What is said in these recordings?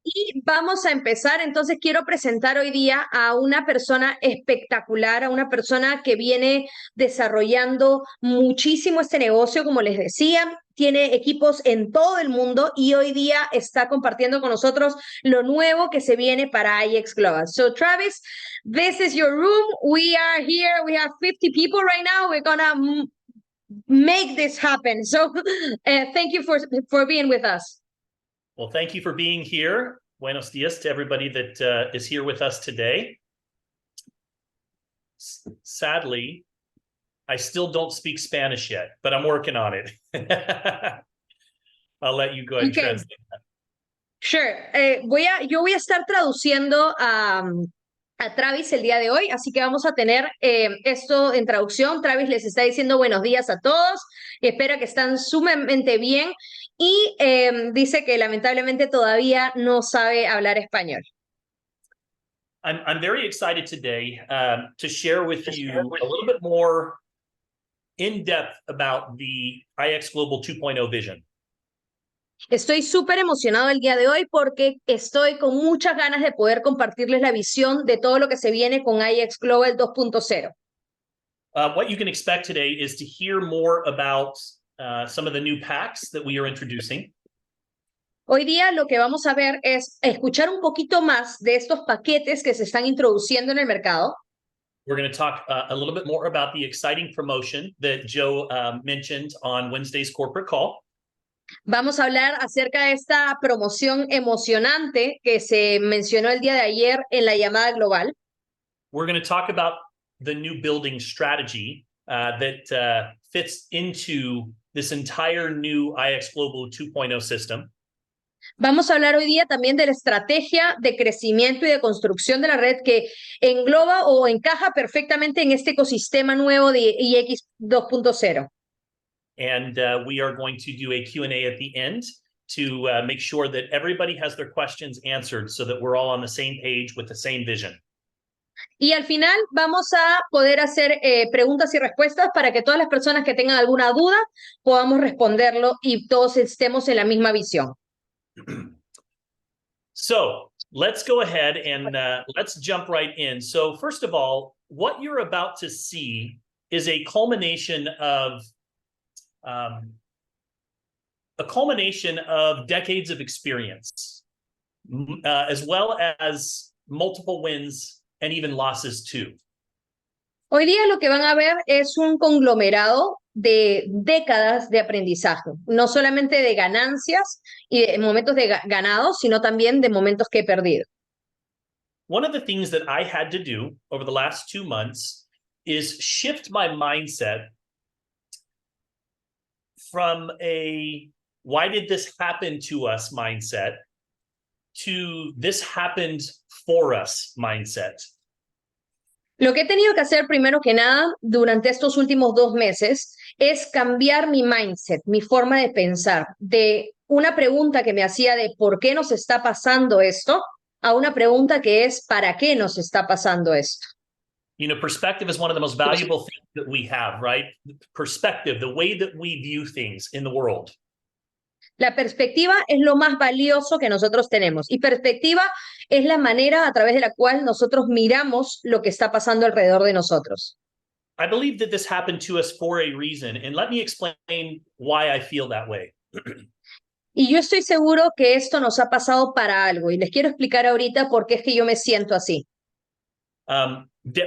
Y vamos a empezar, entonces quiero presentar hoy día a una persona espectacular, a una persona que viene desarrollando muchísimo este negocio, como les decía, tiene equipos en todo el mundo y hoy día está compartiendo con nosotros lo nuevo que se viene para IX Global. So Travis, this is your room. We are here. We have 50 people right now. We're gonna make this happen. So thank you for being with us. Well, thank you for being here. Buenos dias to everybody that is here with us today. Sadly, I still don't speak Spanish yet, but I'm working on it. I'll let you go ahead and translate that. Sure. Yo voy a estar traduciendo a Travis el día de hoy, así que vamos a tener esto en traducción. Travis les está diciendo buenos días a todos, espera que están sumamente bien y dice que lamentablemente todavía no sabe hablar español. I'm very excited today to share with you a little bit more in depth about the IX Global 2.0 vision. Estoy súper emocionado el día de hoy porque estoy con muchas ganas de poder compartirles la visión de todo lo que se viene con IX Global 2.0. What you can expect today is to hear more about some of the new packs that we are introducing. Hoy día lo que vamos a ver es escuchar un poquito más de estos paquetes que se están introduciendo en el mercado. We're going to talk a little bit more about the exciting promotion that Joe mentioned on Wednesday's corporate call. Vamos a hablar acerca de esta promoción emocionante que se mencionó el día de ayer en la llamada global. We're going to talk about the new building strategy that fits into this entire new IX Global 2.0 system. Vamos a hablar hoy día también de la estrategia de crecimiento y de construcción de la red que engloba o encaja perfectamente en este ecosistema nuevo de IX 2.0. And we are going to do a Q&A at the end to make sure that everybody has their questions answered so that we're all on the same page with the same vision. Y al final vamos a poder hacer preguntas y respuestas para que todas las personas que tengan alguna duda podamos responderlo y todos estemos en la misma visión. So let's go ahead and let's jump right in. So first of all, what you're about to see is a culmination of decades of experience, as well as multiple wins and even losses too. Hoy día lo que van a ver es un conglomerado de décadas de aprendizaje, no solamente de ganancias y de momentos de ganados, sino también de momentos que he perdido. One of the things that I had to do over the last 2 months is shift my mindset from a why did this happen to us mindset to this happened for us mindset. Lo que he tenido que hacer primero que nada durante estos últimos 2 meses es cambiar mi mindset, mi forma de pensar, de una pregunta que me hacía de ¿por qué nos está pasando esto? A una pregunta que es ¿para qué nos está pasando esto? You know, perspective is one of the most valuable things that we have, right? Perspective, the way that we view things in the world. La perspectiva es lo más valioso que nosotros tenemos y perspectiva es la manera a través de la cual nosotros miramos lo que está pasando alrededor de nosotros. I believe that this happened to us for a reason, and let me explain why I feel that way. Y yo estoy seguro que esto nos ha pasado para algo y les quiero explicar ahorita por qué es que yo me siento así.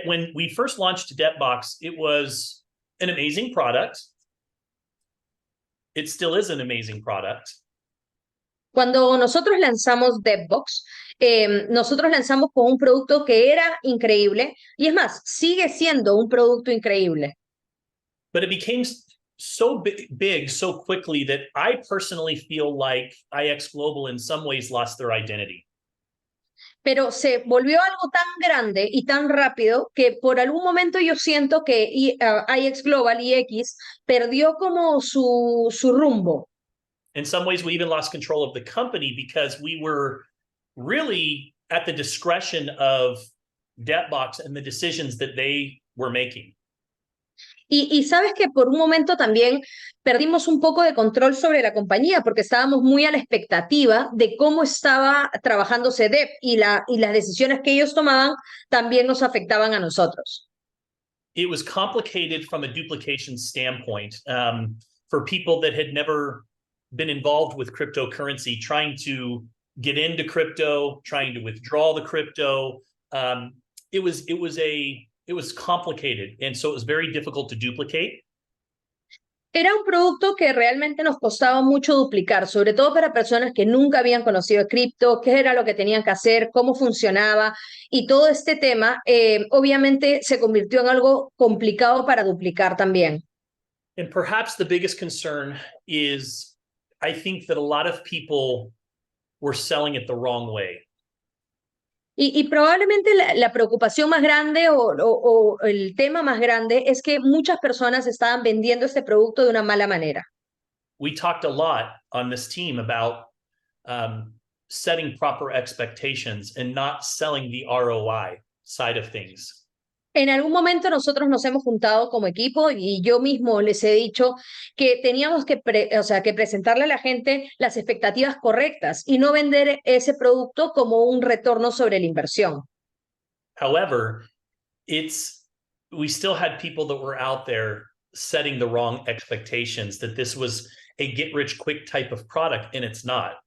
When we first launched Debtbox, it was an amazing product. It still is an amazing product. Cuando nosotros lanzamos Debtbox, nosotros lanzamos con un producto que era increíble y es más, sigue siendo un producto increíble. But it became so big so quickly that I personally feel like IX Global in some ways lost their identity. Pero se volvió algo tan grande y tan rápido que por algún momento yo siento que IX Global, IX, perdió como su rumbo. In some ways, we even lost control of the company because we were really at the discretion of Debtbox and the decisions that they were making. Y sabes que por un momento también perdimos un poco de control sobre la compañía porque estábamos muy a la expectativa de cómo estaba trabajándose DEP y las decisiones que ellos tomaban también nos afectaban a nosotros. It was complicated from a duplication standpoint. For people that had never been involved with cryptocurrency, trying to get into crypto, trying to withdraw the crypto, it was complicated, and so it was very difficult to duplicate. Era un producto que realmente nos costaba mucho duplicar, sobre todo para personas que nunca habían conocido cripto, qué era lo que tenían que hacer, cómo funcionaba y todo este tema, obviamente se convirtió en algo complicado para duplicar también. And perhaps the biggest concern is I think that a lot of people were selling it the wrong way. Y probablemente la preocupación más grande o el tema más grande es que muchas personas estaban vendiendo este producto de una mala manera. We talked a lot on this team about setting proper expectations and not selling the ROI side of things. En algún momento nosotros nos hemos juntado como equipo y yo mismo les he dicho que teníamos o sea, que presentarle a la gente las expectativas correctas y no vender ese producto como un retorno sobre la inversión. However, we still had people that were out there setting the wrong expectations, that this was a get rich quick type of product, and it's not.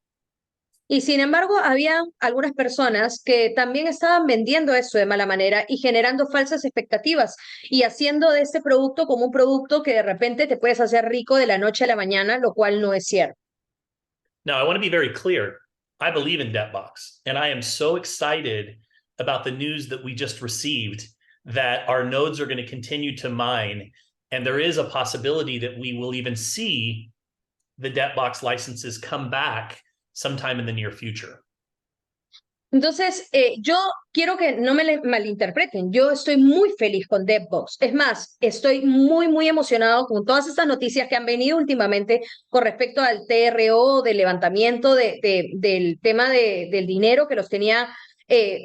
Y sin embargo, había algunas personas que también estaban vendiendo eso de mala manera y generando falsas expectativas y haciendo de este producto como un producto que de repente te puedes hacer rico de la noche a la mañana, lo cual no es cierto. Now, I want to be very clear. I believe in Debtbox, and I am so excited about the news that we just received that our nodes are going to continue to mine, and there is a possibility that we will even see the Debtbox licenses come back sometime in the near future. Entonces, yo quiero que no me malinterpreten. Yo estoy muy feliz con Debbox. Es más, estoy muy emocionado con todas estas noticias que han venido últimamente con respecto al TRO, del levantamiento del tema del dinero que los tenía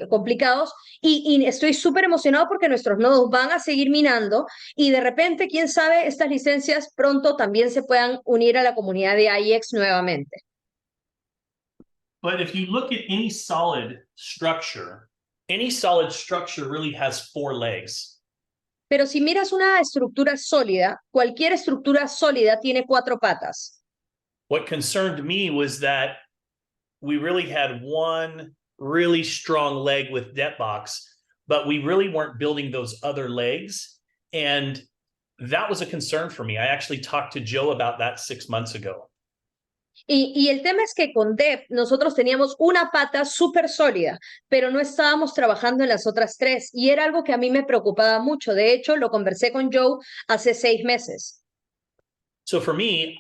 complicados. Y estoy súper emocionado porque nuestros nodos van a seguir minando y de repente, quién sabe, estas licencias pronto también se puedan unir a la comunidad de IEX nuevamente. But if you look at any solid structure really has four legs. Pero si miras una estructura sólida, cualquier estructura sólida tiene cuatro patas. What concerned me was that we really had one really strong leg with Debtbox, but we really weren't building those other legs. And that was a concern for me. I actually talked to Joe about that 6 months ago. Y el tema es que con Deb nosotros teníamos una pata súper sólida, pero no estábamos trabajando en las otras tres y era algo que a mí me preocupaba mucho. De hecho, lo conversé con Joe hace 6 meses. So for me,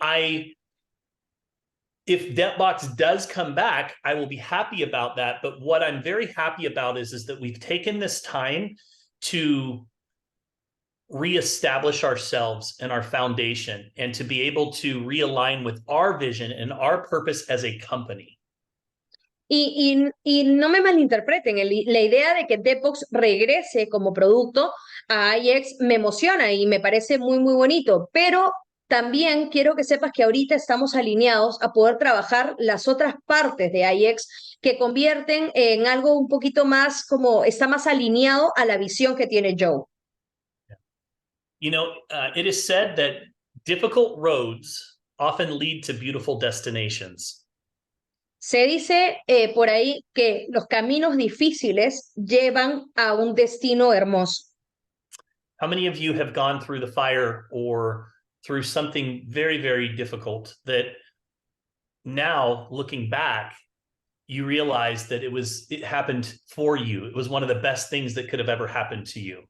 if Debtbox does come back, I will be happy about that. But what I'm very happy about is that we've taken this time to reestablish ourselves and our foundation and to be able to realign with our vision and our purpose as a company. Y no me malinterpreten, la idea de que Depbox regrese como producto a IEX me emociona y me parece muy bonito, pero también quiero que sepas que ahorita estamos alineados a poder trabajar las otras partes de IEX que convierten en algo un poquito más como está más alineado a la visión que tiene Joe. You know, it is said that difficult roads often lead to beautiful destinations. Se dice por ahí que los caminos difíciles llevan a un destino hermoso. How many of you have gone through the fire or through something very difficult that now looking back, you realize that it happened for you? It was one of the best things that could have ever happened to you.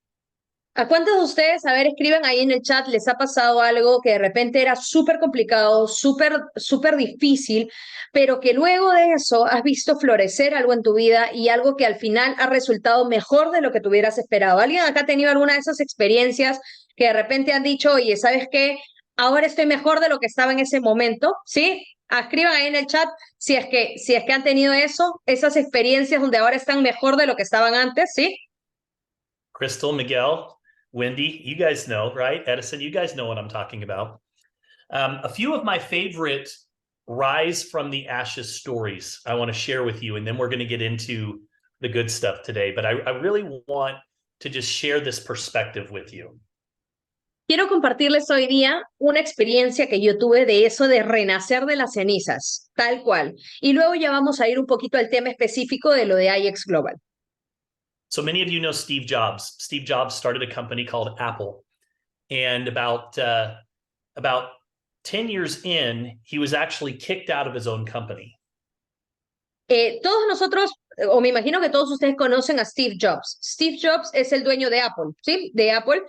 ¿A cuántos de ustedes, a ver, escriban ahí en el chat, les ha pasado algo que de repente era súper complicado, súper difícil, pero que luego de eso has visto florecer algo en tu vida y algo que al final ha resultado mejor de lo que tú hubieras esperado? ¿Alguien acá ha tenido alguna de esas experiencias que de repente han dicho, oye, ¿sabes qué? Ahora estoy mejor de lo que estaba en ese momento, ¿sí? Escriban ahí en el chat si es que han tenido eso, esas experiencias donde ahora están mejor de lo que estaban antes, ¿sí? Crystal, Miguel, Wendy, you guys know, right? Edison, you guys know what I'm talking about. A few of my favorite rise from the ashes stories I want to share with you, and then we're going to get into the good stuff today. But I really want to just share this perspective with you. Quiero compartirles hoy día una experiencia que yo tuve de eso de renacer de las cenizas, tal cual. Y luego ya vamos a ir un poquito al tema específico de lo de IX Global. So many of you know Steve Jobs. Steve Jobs started a company called Apple. And about 10 years in, he was actually kicked out of his own company. Todos nosotros, o me imagino que todos ustedes conocen a Steve Jobs. Steve Jobs es el dueño de Apple, ¿sí? De Apple.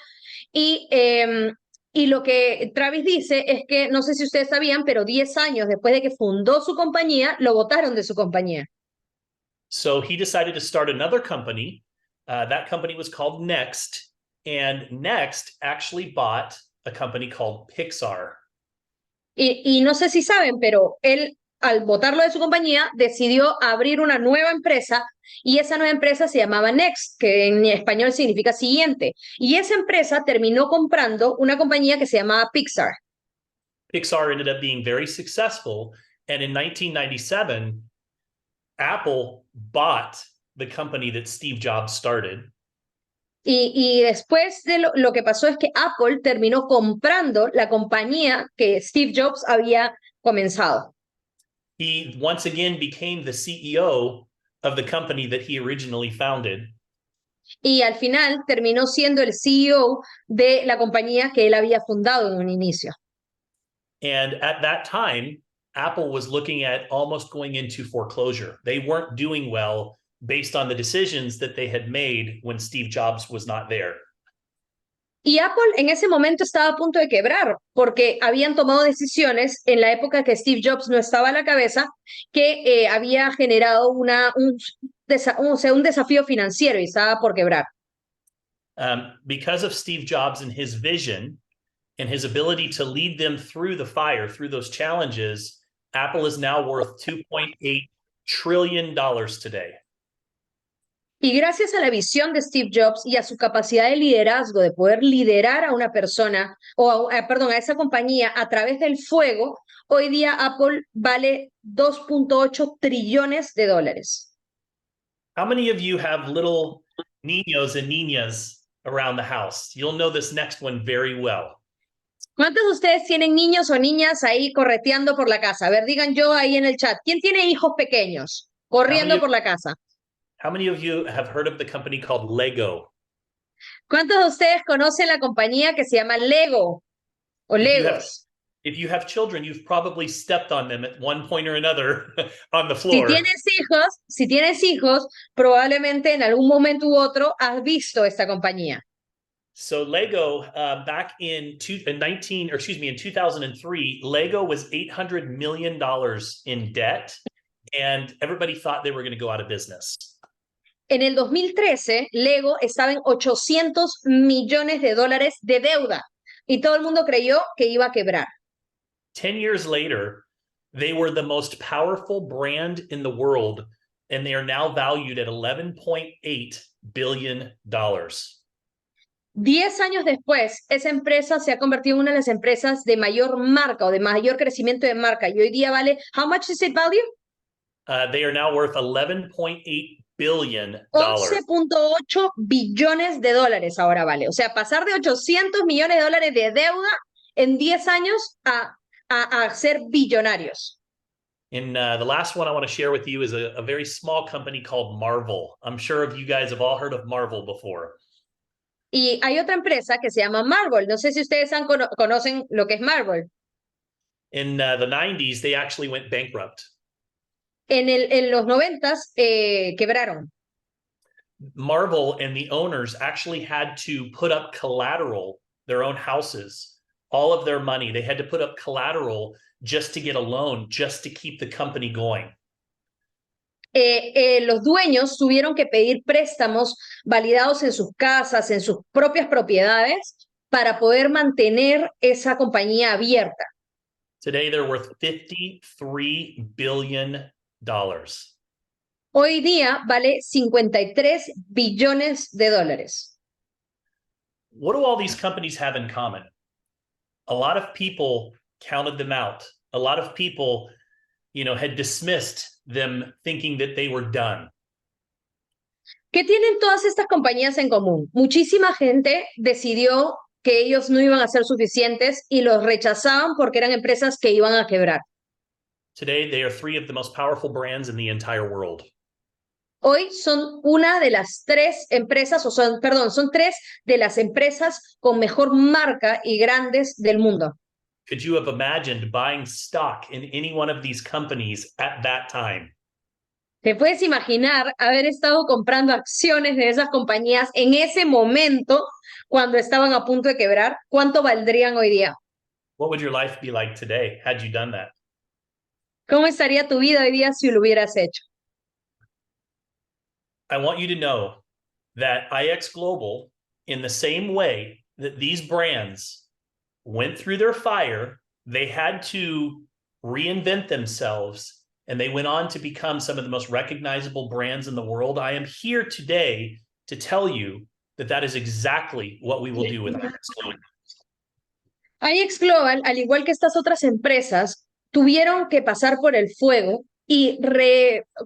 Y lo que Travis dice es que, no sé si ustedes sabían, pero 10 años después de que fundó su compañía, lo botaron de su compañía. So he decided to start another company. That company was called Next. And Next actually bought a company called Pixar. Y no sé si saben, pero él, al botarlo de su compañía, decidió abrir una nueva empresa y esa nueva empresa se llamaba Next, que en español significa siguiente. Y esa empresa terminó comprando una compañía que se llamaba Pixar. Pixar ended up being very successful. And in 1997, Apple bought the company that Steve Jobs started. Y después de lo que pasó es que Apple terminó comprando la compañía que Steve Jobs había comenzado. He once again became the CEO of the company that he originally founded. Y al final terminó siendo el CEO de la compañía que él había fundado en un inicio. And at that time, Apple was looking at almost going into foreclosure. They weren't doing well based on the decisions that they had made when Steve Jobs was not there. Y Apple en ese momento estaba a punto de quebrar porque habían tomado decisiones en la época que Steve Jobs no estaba a la cabeza que había generado o sea, un desafío financiero y estaba por quebrar. Because of Steve Jobs and his vision and his ability to lead them through the fire, through those challenges, Apple is now worth $2.8 trillion today. Y gracias a la visión de Steve Jobs y a su capacidad de liderazgo, de poder liderar a una persona, perdón, a esa compañía a través del fuego, hoy día Apple vale 2.8 trillones de dólares. How many of you have little niños and niñas around the house? You'll know this next one very well. ¿Cuántos de ustedes tienen niños o niñas ahí correteando por la casa? A ver, digan yo ahí en el chat. ¿Quién tiene hijos pequeños corriendo por la casa? How many of you have heard of the company called Lego? ¿Cuántos de ustedes conocen la compañía que se llama Lego o Legos? If you have children, you've probably stepped on them at one point or another on the floor. Si tienes hijos, probablemente en algún momento u otro has visto esta compañía. So Lego, back in 2003, Lego was $800 million in debt, and everybody thought they were going to go out of business. En el 2013, Lego estaba en 800 millones de dólares de deuda y todo el mundo creyó que iba a quebrar. 10 years later, they were the most powerful brand in the world, and they are now valued at $11.8 billion. 10 años después, esa empresa se ha convertido en una de las empresas de mayor marca o de mayor crecimiento de marca y hoy día vale, how much is it value? They are now worth $11.8 billion. 11.8 billones de dólares ahora vale. O sea, pasar de 800 millones de dólares de deuda en 10 años a ser billonarios. And the last one I want to share with you is a very small company called Marvel. I'm sure you guys have all heard of Marvel before. Y hay otra empresa que se llama Marvel. No sé si ustedes conocen lo que es Marvel. In the 90s, they actually went bankrupt. En los 90s quebraron. Marvel and the owners actually had to put up collateral, their own houses, all of their money. They had to put up collateral just to get a loan, just to keep the company going. Los dueños tuvieron que pedir préstamos validados en sus casas, en sus propias propiedades, para poder mantener esa compañía abierta. Today, they're worth $53 billion. Hoy día vale 53 billones de dólares. what do all these companies have in common? A lot of people counted them out. A lot of people, had dismissed them thinking that they were done. ¿Qué tienen todas estas compañías en común? Muchísima gente decidió que ellos no iban a ser suficientes y los rechazaban porque eran empresas que iban a quebrar. Today, they are three of the most powerful brands in the entire world. Hoy son una de las tres empresas, son tres de las empresas con mejor marca y grandes del mundo. Could you have imagined buying stock in any one of these companies at that time? ¿Te puedes imaginar haber estado comprando acciones de esas compañías en ese momento cuando estaban a punto de quebrar? ¿Cuánto valdrían hoy día? What would your life be like today had you done that? ¿Cómo estaría tu vida hoy día si lo hubieras hecho? I want you to know that IX Global, in the same way that these brands went through their fire, they had to reinvent themselves, and they went on to become some of the most recognizable brands in the world. I am here today to tell you that that is exactly what we will do with IX Global. IX Global, al igual que estas otras empresas, tuvieron que pasar por el fuego y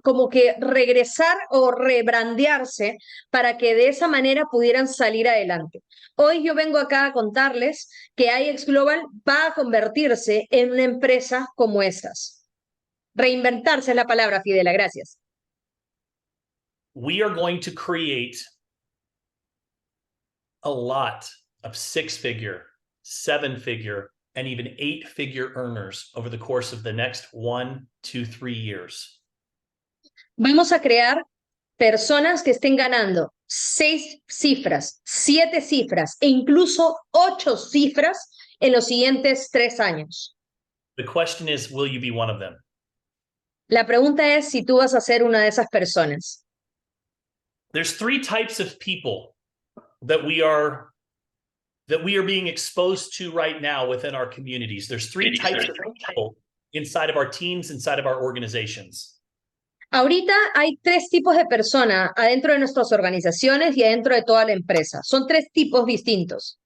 como que regresar o rebrandearse para que de esa manera pudieran salir adelante. Hoy yo vengo acá a contarles que IX Global va a convertirse en una empresa como estas. Reinventarse es la palabra, Fidela, gracias. We are going to create a lot of six-figure, seven-figure, and even eight-figure earners over the course of the next 1, 2, 3 years. Vamos a crear personas que estén ganando 6 cifras, 7 cifras e incluso 8 cifras en los siguientes 3 años. The question is, will you be one of them? La pregunta es si tú vas a ser una de esas personas. There's 3 types of people that we are being exposed to right now within our communities. There's 3 types of people inside of our teams, inside of our organizations. Ahorita hay 3 tipos de personas adentro de nuestras organizaciones y adentro de toda la empresa. Son 3 tipos distintos.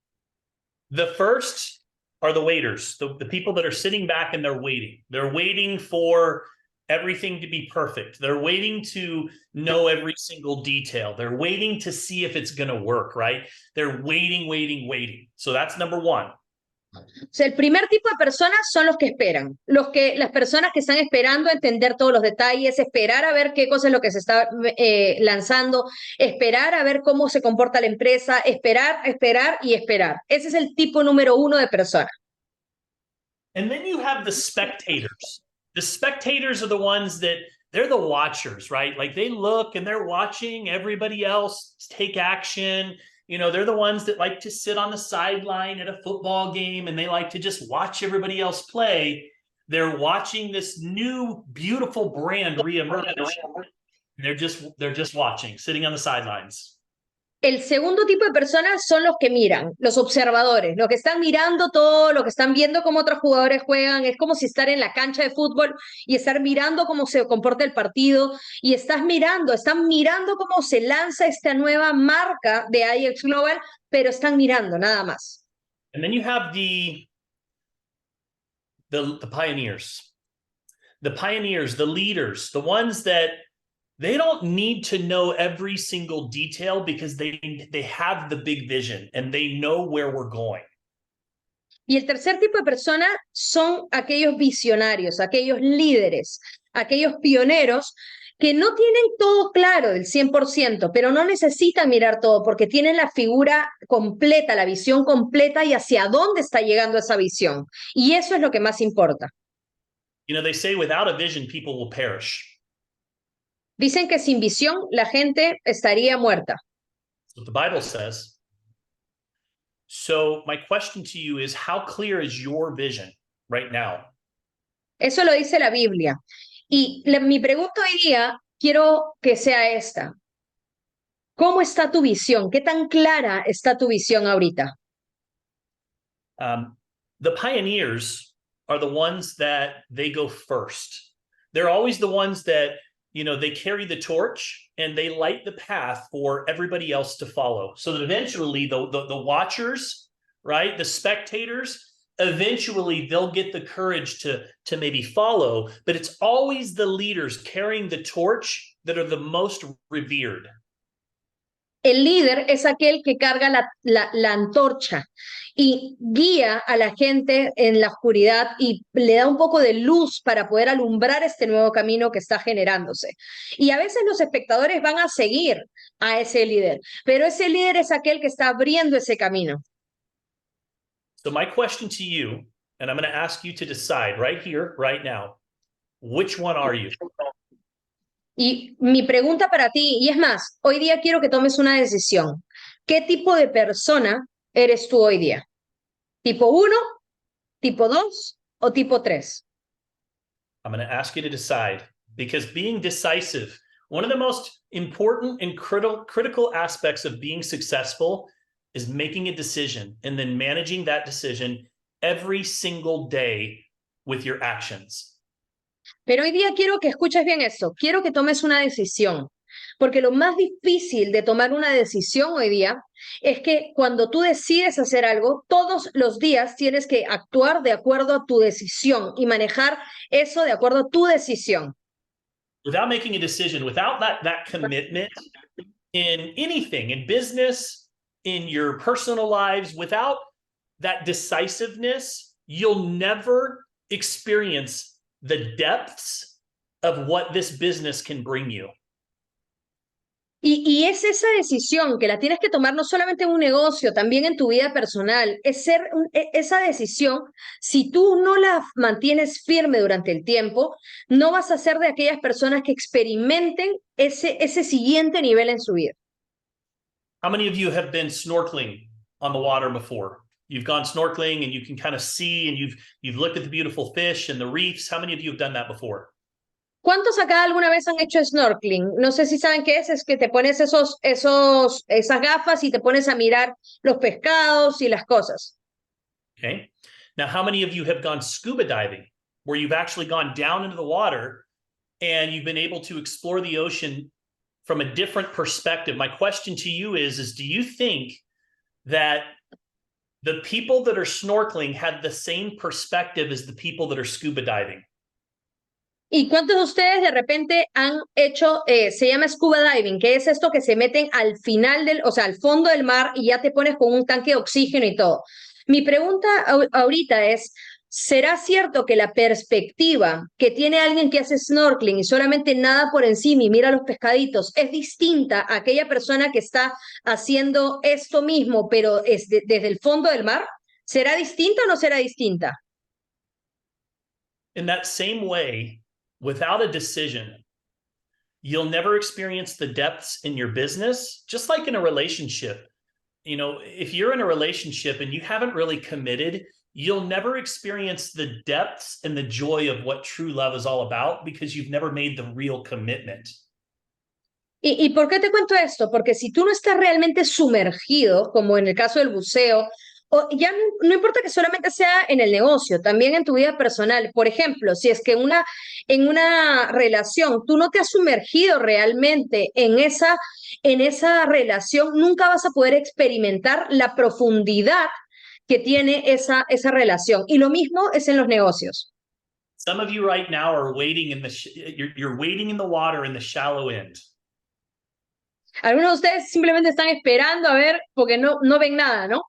The first are the waiters, the people that are sitting back and they're waiting. They're waiting for everything to be perfect. They're waiting to know every single detail. They're waiting to see if it's going to work, right? They're waiting, waiting, waiting. So that's number 1. O sea, el primer tipo de personas son los que esperan, las personas que están esperando a entender todos los detalles, esperar a ver qué cosa es lo que se está lanzando, esperar a ver cómo se comporta la empresa, esperar, esperar y esperar. Ese es el tipo número 1 de persona. And then you have the spectators. The spectators are the ones that they're the watchers, right? Like they look and they're watching everybody else take action. They're the ones that like to sit on the sideline at a football game and they like to just watch everybody else play. They're watching this new, beautiful brand reemerge. And they're just watching, sitting on the sidelines. El segundo tipo de personas son los que miran, los observadores, los que están mirando todo, los que están viendo cómo otros jugadores juegan. Es como si estar en la cancha de fútbol y estar mirando cómo se comporta el partido y están mirando cómo se lanza esta nueva marca de IX Global, pero están mirando nada más. And then you have the pioneers. The pioneers, the leaders, the ones that they don't need to know every single detail because they have the big vision and they know where we're going. Y el tercer tipo de personas son aquellos visionarios, aquellos líderes, aquellos pioneros que no tienen todo claro del 100%, pero no necesitan mirar todo porque tienen la figura completa, la visión completa y hacia dónde está llegando esa visión. Y eso es lo que más importa. They say without a vision, people will perish. Dicen que sin visión la gente estaría muerta. That's what the Bible says. So my question to you is, how clear is your vision right now? Eso lo dice la Biblia. Y mi pregunta hoy día quiero que sea esta. ¿Cómo está tu visión? ¿Qué tan clara está tu visión ahorita? The pioneers are the ones that they go first. They're always the ones that they carry the torch and they light the path for everybody else to follow. So that eventually the watchers, right, the spectators, eventually they'll get the courage to maybe follow, but it's always the leaders carrying the torch that are the most revered. El líder es aquel que carga la antorcha y guía a la gente en la oscuridad y le da un poco de luz para poder alumbrar este nuevo camino que está generándose. Y a veces los espectadores van a seguir a ese líder, pero ese líder es aquel que está abriendo ese camino. So my question to you, and I'm going to ask you to decide right here, right now, which one are you? Y mi pregunta para ti, y es más, hoy día quiero que tomes una decisión. ¿Qué tipo de persona eres tú hoy día? ¿Tipo 1, tipo 2 o tipo 3? I'm going to ask you to decide, because being decisive, one of the most important and critical aspects of being successful is making a decision and then managing that decision every single day with your actions. Pero hoy día quiero que escuches bien esto, quiero que tomes una decisión, porque lo más difícil de tomar una decisión hoy día es que cuando tú decides hacer algo, todos los días tienes que actuar de acuerdo a tu decisión y manejar eso de acuerdo a tu decisión. Without making a decision, without that commitment in anything, in business, in your personal lives, without that decisiveness, you'll never experience the depths of what this business can bring you. Y es esa decisión que la tienes que tomar no solamente en un negocio, también en tu vida personal. Esa decisión, si tú no la mantienes firme durante el tiempo, no vas a ser de aquellas personas que experimenten ese siguiente nivel en su vida. How many of you have been snorkeling on the water before? You've gone snorkeling and you can kind of see, and you've looked at the beautiful fish and the reefs. How many of you have done that before? ¿Cuántos acá alguna vez han hecho snorkeling? No sé si saben qué es que te pones esas gafas y te pones a mirar los pescados y las cosas. Okay. Now, how many of you have gone scuba diving, where you've actually gone down into the water and you've been able to explore the ocean from a different perspective? My question to you is do you think that the people that are snorkeling had the same perspective as the people that are scuba diving? ¿Y cuántos de ustedes de repente han hecho, se llama scuba diving, que es esto que se meten al final o sea, al fondo del mar y ya te pones con un tanque de oxígeno y todo? Mi pregunta ahorita es, ¿será cierto que la perspectiva que tiene alguien que hace snorkeling y solamente nada por encima y mira los pescaditos es distinta a aquella persona que está haciendo esto mismo, pero desde el fondo del mar? ¿Será distinta o no será distinta? In that same way, without a decision, you'll never experience the depths in your business, just like in a relationship. If you're in a relationship and you haven't really committed, you'll never experience the depths and the joy of what true love is all about, because you've never made the real commitment. ¿Y por qué te cuento esto? Porque si tú no estás realmente sumergido, como en el caso del buceo, o ya no importa que solamente sea en el negocio, también en tu vida personal. Por ejemplo, si es que en una relación tú no te has sumergido realmente en esa relación, nunca vas a poder experimentar la profundidad que tiene esa relación. Y lo mismo es en los negocios. Some of you right now are waiting you're waiting in the water in the shallow end. Algunos de ustedes simplemente están esperando a ver porque no ven nada, ¿no?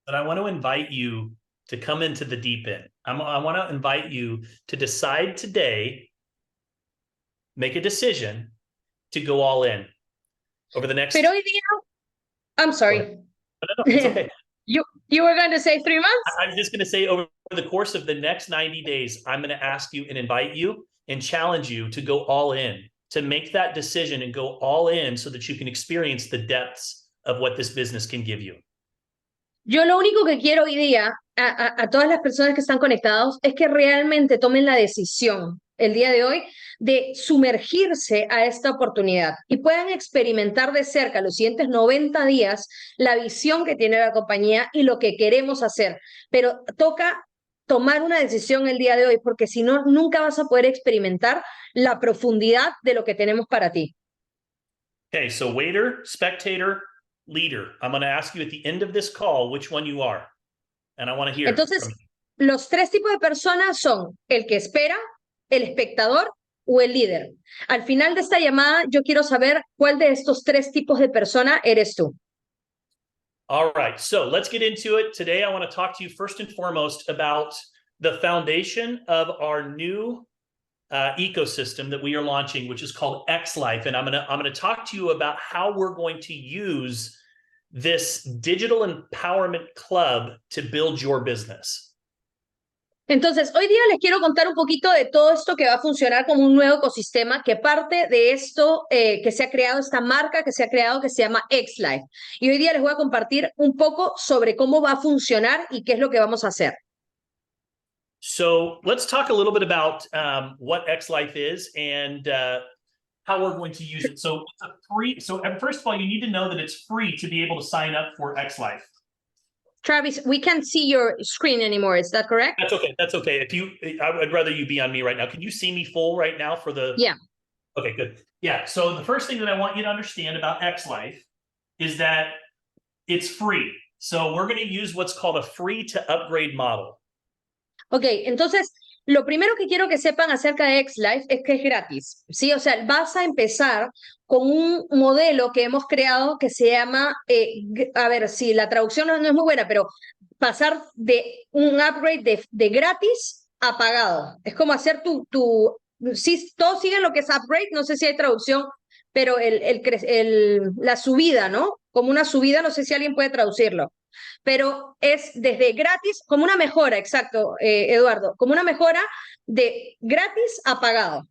But I want to invite you to come into the deep end. I want to invite you to decide today, make a decision to go all in over the next. Pero hoy día, I'm sorry. No, it's okay. You were going to say 3 months? I'm just going to say over the course of the next 90 days, I'm going to ask you and invite you and challenge you to go all in, to make that decision and go all in so that you can experience the depths of what this business can give you. Yo lo único que quiero hoy día a todas las personas que están conectados es que realmente tomen la decisión el día de hoy de sumergirse a esta oportunidad y puedan experimentar de cerca los siguientes 90 días la visión que tiene la compañía y lo que queremos hacer. Pero toca tomar una decisión el día de hoy, porque si no, nunca vas a poder experimentar la profundidad de lo que tenemos para ti. Okay, so waiter, spectator, leader. I'm going to ask you at the end of this call which one you are. And I want to hear from Entonces, you. los tres tipos de personas son el que espera, el espectador o el líder. Al final de esta llamada, yo quiero saber cuál de estos tres tipos de persona eres tú. All right, so let's get into it. Today, I want to talk to you first and foremost about the foundation of our new ecosystem that we are launching, which is called X Life. And I'm gonna talk to you about how we're going to use this digital empowerment club to build your business. Entonces, hoy día les quiero contar un poquito de todo esto que va a funcionar como un nuevo ecosistema, que parte de esto que se ha creado, esta marca que se ha creado, que se llama XLife. Y hoy día les voy a compartir un poco sobre cómo va a funcionar y qué es lo que vamos a hacer. So let's talk a little bit about what X Life is and how we're going to use it. So it's a free. So first of all, you need to know that it's free to be able to sign up for X Life. Travis, we can't see your screen anymore. Is that correct? That's okay. That's okay. I'd rather you be on me right now. Can you see me full right now for the? Yeah. Okay, good. Yeah. So the first thing that I want you to understand about X Life is that it's free. So we're going to use what's called a free to upgrade model. Ok, entonces lo primero que quiero que sepan acerca de XLife es que es gratis, ¿sí? O sea, vas a empezar con un modelo que hemos creado que se llama, a ver, si la traducción no es muy buena, pero pasar de un upgrade de gratis a pagado. Es como hacer sí, todos siguen lo que es upgrade, no sé si hay traducción, pero la subida, ¿no? Como una subida, no sé si alguien puede traducirlo, pero es desde gratis, como una mejora, exacto, Eduardo, como una mejora de gratis a pagado.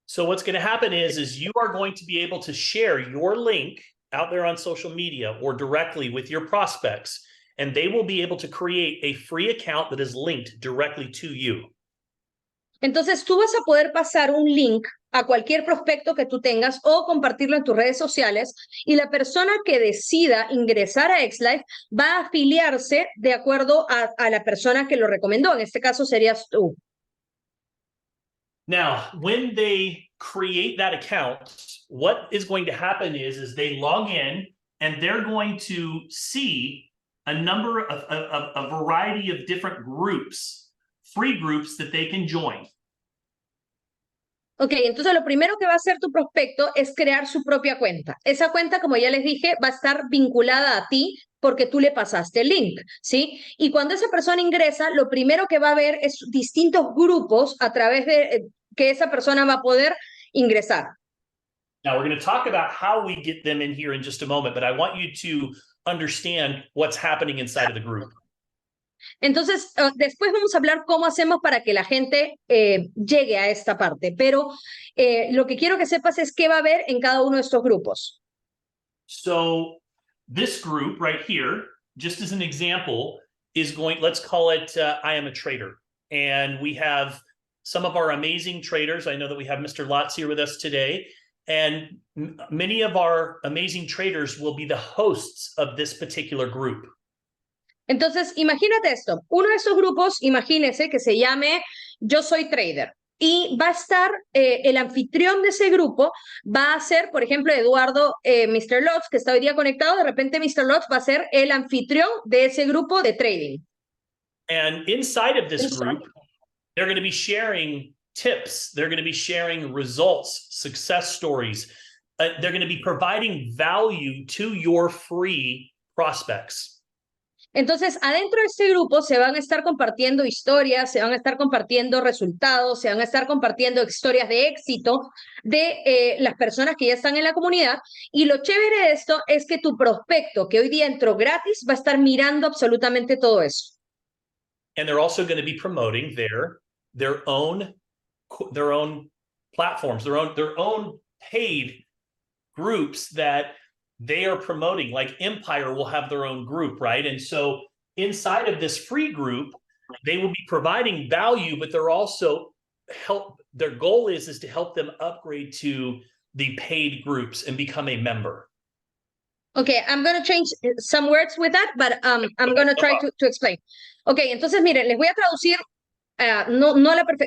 So what's going to happen is you are going to be able to share your link out there on social media or directly with your prospects, and they will be able to create a free account that is linked directly to you. Entonces tú vas a poder pasar un link a cualquier prospecto que tú tengas o compartirlo en tus redes sociales y la persona que decida ingresar a XLife va a afiliarse de acuerdo a la persona que lo recomendó. En este caso serías tú. Now, when they create that account, what is going to happen is they log in and they're going to see a number of a variety of different groups, free groups that they can join. Ok, entonces lo primero que va a hacer tu prospecto es crear su propia cuenta. Esa cuenta, como ya les dije, va a estar vinculada a ti porque tú le pasaste el link, ¿sí? Y cuando esa persona ingresa, lo primero que va a ver es distintos grupos a través de que esa persona va a poder ingresar. Now, we're going to talk about how we get them in here in just a moment, but I want you to understand what's happening inside of the group. Entonces, después vamos a hablar cómo hacemos para que la gente llegue a esta parte, pero lo que quiero que sepas es qué va a haber en cada uno de estos grupos. So this group right here, just as an example, is going, let's call it I Am a Trader. And we have some of our amazing traders. I know that we have Mr. Lotz here with us today. And many of our amazing traders will be the hosts of this particular group. Entonces, imagínate esto. Uno de estos grupos, imagínese que se llame Yo Soy Trader. Y va a estar el anfitrión de ese grupo, va a ser, por ejemplo, Eduardo, Mr. Lotz, que está hoy día conectado. De repente, Mr. Lotz va a ser el anfitrión de ese grupo de trading. And inside of this group, they're going to be sharing tips. They're going to be sharing results, success stories. They're going to be providing value to your free prospects. Entonces, adentro de este grupo se van a estar compartiendo historias, se van a estar compartiendo resultados, se van a estar compartiendo historias de éxito de las personas que ya están en la comunidad. Y lo chévere de esto es que tu prospecto, que hoy día entró gratis, va a estar mirando absolutamente todo eso. And they're also going to be promoting their own platforms, their own paid groups that they are promoting. Like Empire will have their own group, right? And so inside of this free group, they will be providing value, but they're also their goal is to help them upgrade to the paid groups and become a member. Okay, I'm going to change some words with that, but I'm going to try to explain. Okay, entonces miren, les voy a traducir no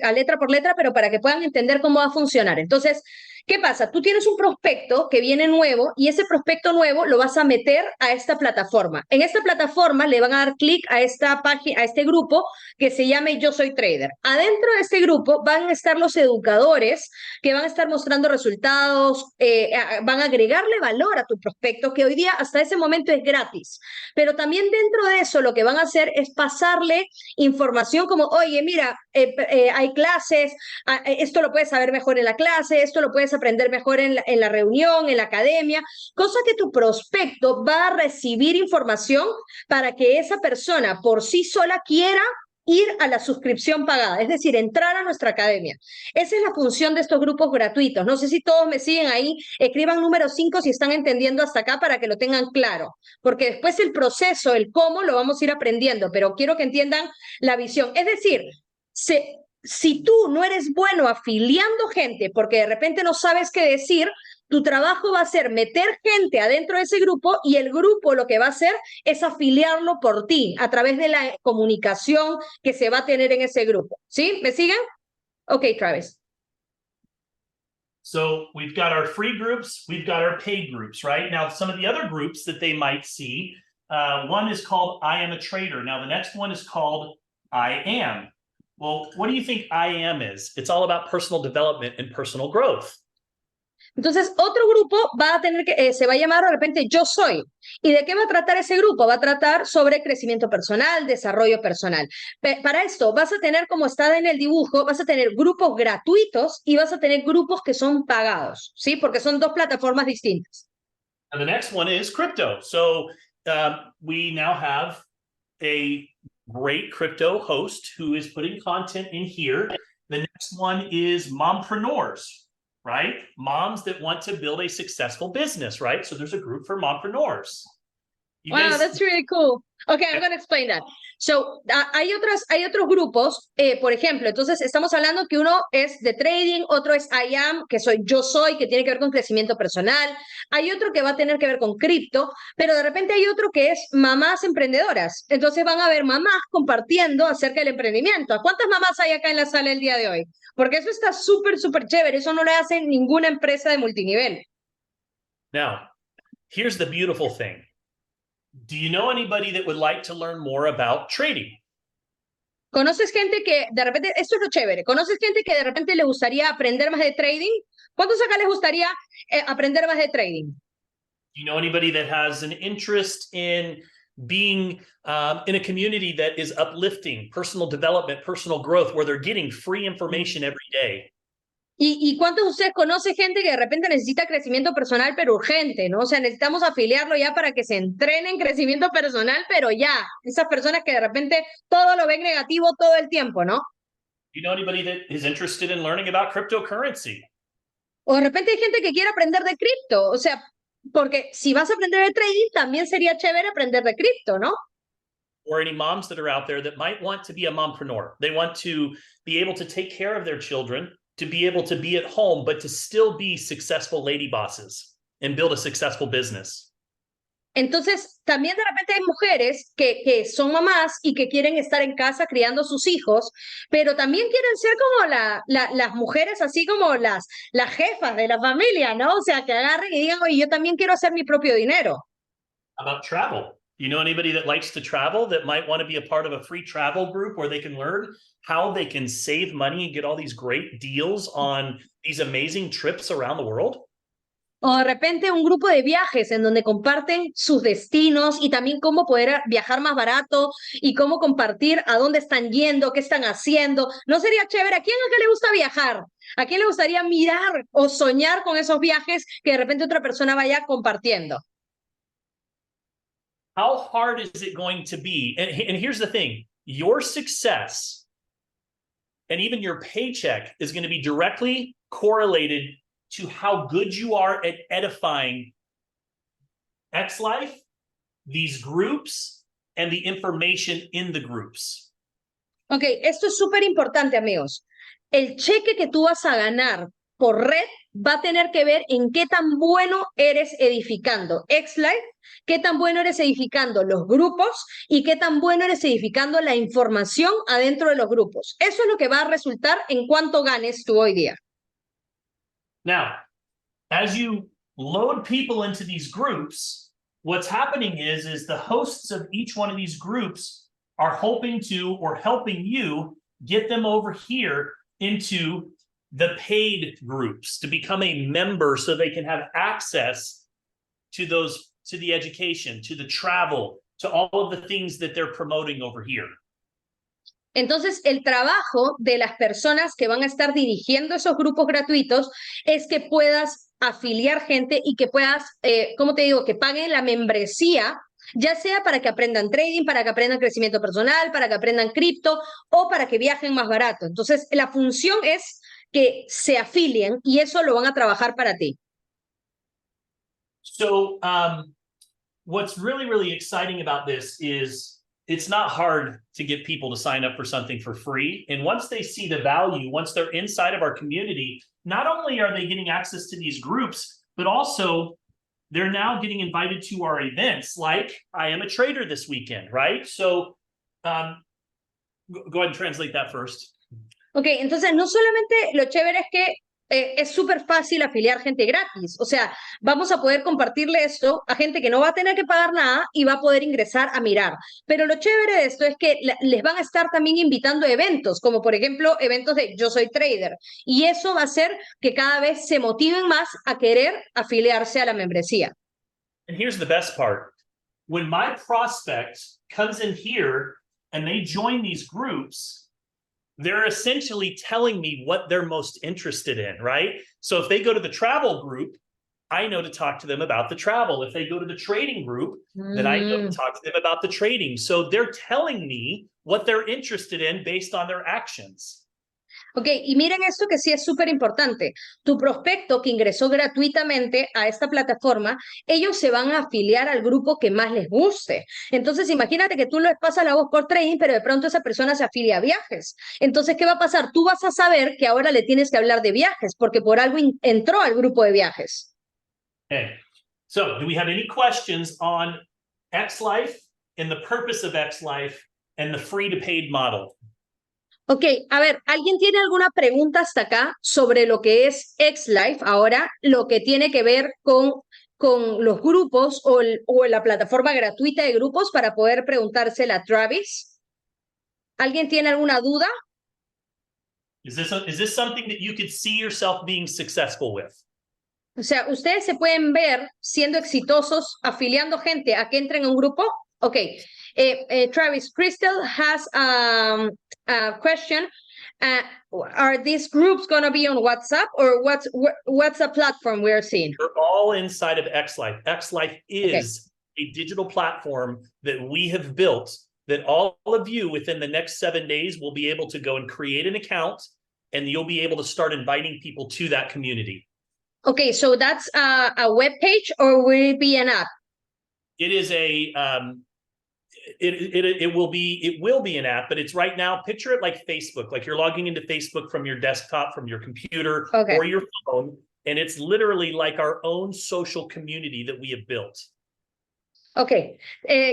a letra por letra, pero para que puedan entender cómo va a funcionar. Entonces, ¿qué pasa? Tú tienes un prospecto que viene nuevo y ese prospecto nuevo lo vas a meter a esta plataforma. En esta plataforma le van a dar clic a esta página, a este grupo que se llame Yo Soy Trader. Adentro de este grupo van a estar los educadores que van a estar mostrando resultados, van a agregarle valor a tu prospecto, que hoy día hasta ese momento es gratis. Pero también dentro de eso lo que van a hacer es pasarle información como, oye, mira, hay clases, esto lo puedes saber mejor en la clase, esto lo puedes aprender mejor en la reunión, en la academia, cosa que tu prospecto va a recibir información para que esa persona por sí sola quiera ir a la suscripción pagada, es decir, entrar a nuestra academia. Esa es la función de estos grupos gratuitos. No sé si todos me siguen ahí, escriban número 5 si están entendiendo hasta acá para que lo tengan claro, porque después el proceso, el cómo, lo vamos a ir aprendiendo, pero quiero que entiendan la visión. Es decir, si tú no eres bueno afiliando gente porque de repente no sabes qué decir, tu trabajo va a ser meter gente adentro de ese grupo y el grupo lo que va a hacer es afiliarlo por ti a través de la comunicación que se va a tener en ese grupo. ¿Sí? ¿Me siguen? Ok, Travis. So we've got our free groups, we've got our paid groups, right? Now, some of the other groups that they might see, one is called I Am a Trader. Now, the next one is called I Am. Well, what do you think I Am is? It's all about personal development and personal growth. Entonces, otro grupo va a tener que, se va a llamar de repente Yo Soy. ¿Y de qué va a tratar ese grupo? Va a tratar sobre crecimiento personal, desarrollo personal. Para esto, vas a tener, como está en el dibujo, vas a tener grupos gratuitos y vas a tener grupos que son pagados, ¿sí? Porque son dos plataformas distintas. And the next one is crypto. So we now have a great crypto host who is putting content in here. The next one is mompreneurs, right? Moms that want to build a successful business, right? So there's a group for mompreneurs. Wow, that's really cool. Okay, I'm going to explain that. So, hay otros grupos, por ejemplo, entonces estamos hablando que uno es de trading, otro es I am, que soy yo soy, que tiene que ver con crecimiento personal, hay otro que va a tener que ver con cripto, pero de repente hay otro que es mamás emprendedoras. Entonces van a ver mamás compartiendo acerca del emprendimiento. ¿A cuántas mamás hay acá en la sala el día de hoy? Porque eso está súper, súper chévere, eso no le hace ninguna empresa de multinivel. Now, here's the beautiful thing. Do you know anybody that would like to learn more about trading? ¿Conoces gente que de repente, esto es lo chévere, conoces gente que de repente le gustaría aprender más de trading? ¿Cuántos acá les gustaría aprender más de trading? Do you know anybody that has an interest in being in a community that is uplifting, personal development, personal growth, where they're getting free information every day? ¿Y cuántos de ustedes conocen gente que de repente necesita crecimiento personal, pero urgente, ¿no? O sea, necesitamos afiliarlo ya para que se entrene en crecimiento personal, pero ya. Esas personas que de repente todo lo ven negativo todo el tiempo, ¿no? Do you know anybody that is interested in learning about cryptocurrency? O de repente hay gente que quiere aprender de cripto, o sea, porque si vas a aprender de trading, también sería chévere aprender de cripto, ¿no? Or any moms that are out there that might want to be a mompreneur. They want to be able to take care of their children, to be able to be at home, but to still be successful lady bosses and build a successful business. Entonces, también de repente hay mujeres que son mamás y que quieren estar en casa criando sus hijos, pero también quieren ser como las mujeres, así como las jefas de la familia, ¿no? O sea, que agarren y digan, oye, yo también quiero hacer mi propio dinero. How about travel? You know anybody that likes to travel that might want to be a part of a free travel group where they can learn how they can save money and get all these great deals on these amazing trips around the world? O de repente un grupo de viajes en donde comparten sus destinos y también cómo poder viajar más barato y cómo compartir a dónde están yendo, qué están haciendo. ¿No sería chévere? ¿A quién acá le gusta viajar? ¿A quién le gustaría mirar o soñar con esos viajes que de repente otra persona vaya compartiendo? How hard is it going to be? And here's the thing, your success and even your paycheck is going to be directly correlated to how good you are at edifying X Life, these groups, and the information in the groups. Ok, esto es súper importante, amigos. El cheque que tú vas a ganar por red va a tener que ver en qué tan bueno eres edificando XLife, qué tan bueno eres edificando los grupos y qué tan bueno eres edificando la información adentro de los grupos. Eso es lo que va a resultar en cuánto ganes tú hoy día. Now, as you load people into these groups, what's happening is the hosts of each one of these groups are hoping to or helping you get them over here into the paid groups to become a member so they can have access to those, to the education, to the travel, to all of the things that they're promoting over here. Entonces, el trabajo de las personas que van a estar dirigiendo esos grupos gratuitos es que puedas afiliar gente y que puedas, ¿cómo te digo?, que paguen la membresía, ya sea para que aprendan trading, para que aprendan crecimiento personal, para que aprendan cripto o para que viajen más barato. Entonces, la función es que se afilien y eso lo van a trabajar para ti. So, what's really, really exciting about this is it's not hard to get people to sign up for something for free. And once they see the value, once they're inside of our community, not only are they getting access to these groups, but also they're now getting invited to our events, like I Am a Trader this weekend, right? So go ahead and translate that first. Ok, entonces no solamente lo chévere es que es súper fácil afiliar gente gratis, o sea, vamos a poder compartirle esto a gente que no va a tener que pagar nada y va a poder ingresar a mirar. Pero lo chévere de esto es que les van a estar también invitando a eventos, como por ejemplo eventos de Yo Soy Trader, y eso va a hacer que cada vez se motiven más a querer afiliarse a la membresía. And here's the best part. When my prospect comes in here and they join these groups, they're essentially telling me what they're most interested in, right? So if they go to the travel group, I know to talk to them about the travel. If they go to the trading group, then I know to talk to them about the trading. So they're telling me what they're interested in based on their actions. Ok, y miren esto que sí es súper importante. Tu prospecto que ingresó gratuitamente a esta plataforma, ellos se van a afiliar al grupo que más les guste. Entonces, imagínate que tú les pasas la voz por trading, pero de pronto esa persona se afilia a viajes. Entonces, ¿qué va a pasar? Tú vas a saber que ahora le tienes que hablar de viajes, porque por algo entró al grupo de viajes. Okay, so do we have any questions on XLife and the purpose of XLife and the free to paid model? Ok, a ver, ¿alguien tiene alguna pregunta hasta acá sobre lo que es XLife? Ahora, lo que tiene que ver con los grupos o la plataforma gratuita de grupos para poder preguntársela a Travis. ¿Alguien tiene alguna duda? Is this something that you could see yourself being successful with? O sea, ¿ustedes se pueden ver siendo exitosos afiliando gente a que entren en un grupo? Ok, Travis, Crystal has a question. Are these groups going to be on WhatsApp or what's the platform we're seeing? They're all inside of XLife. XLife is a digital platform that we have built that all of you within the next 7 days will be able to go and create an account and you'll be able to start inviting people to that community. Okay, so that's a web page or will it be an app? It is a it will be an app, but it's right now, picture it like Facebook, like you're logging into Facebook from your desktop, from your computer or your phone, and it's literally like our own social community that we have built. Ok,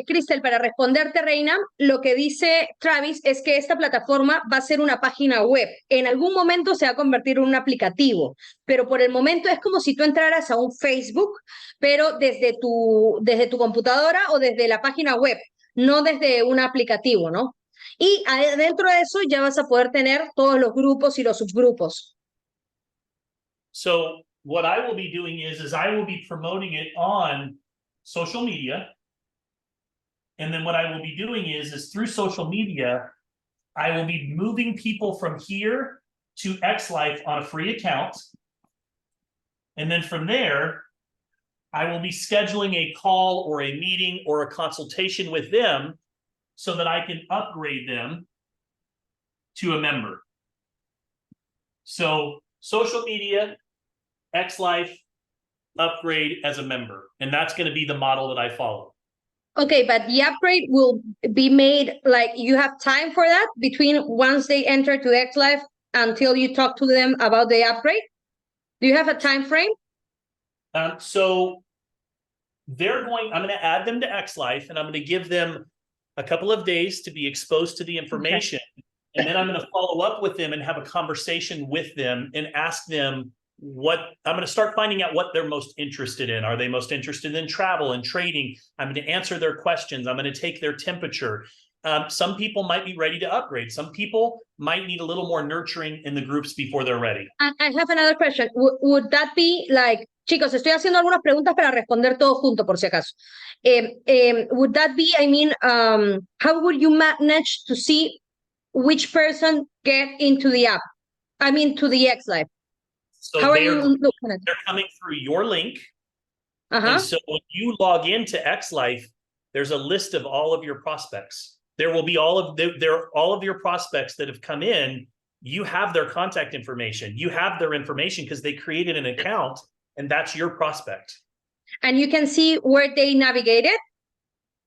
Crystal, para responderte, Reina, lo que dice Travis es que esta plataforma va a ser una página web. En algún momento se va a convertir en un aplicativo, pero por el momento es como si tú entraras a un Facebook, pero desde tu computadora o desde la página web, no desde un aplicativo, ¿no? Y dentro de eso ya vas a poder tener todos los grupos y los subgrupos. So what I will be doing is I will be promoting it on social media. And then what I will be doing is through social media, I will be moving people from here to XLife on a free account. And then from there, I will be scheduling a call or a meeting or a consultation with them so that I can upgrade them to a member. So social media, XLife, upgrade as a member. And that's going to be the model that I follow. Okay, but the upgrade will be made, like you have time for that between once they enter to XLife until you talk to them about the upgrade? Do you have a time frame? So I'm going to add them to X Life, and I'm going to give them a couple of days to be exposed to the information. Okay. And then I'm going to follow up with them and have a conversation with them and ask them I'm going to start finding out what they're most interested in. Are they most interested in travel and trading? I'm going to answer their questions. I'm going to take their temperature. Some people might be ready to upgrade. Some people might need a little more nurturing in the groups before they're ready. I have another question. Would that be like, chicos, estoy haciendo algunas preguntas para responder todo junto por si acaso. Would that be, how would you manage to see which person get into the app? I mean, to the X Live. So how are you looking at? They're coming through your link. And so when you log into X Life, there's a list of all of your prospects. There will be all of your prospects that have come in. You have their contact information. You have their information because they created an account, and that's your prospect. And you can see where they navigated.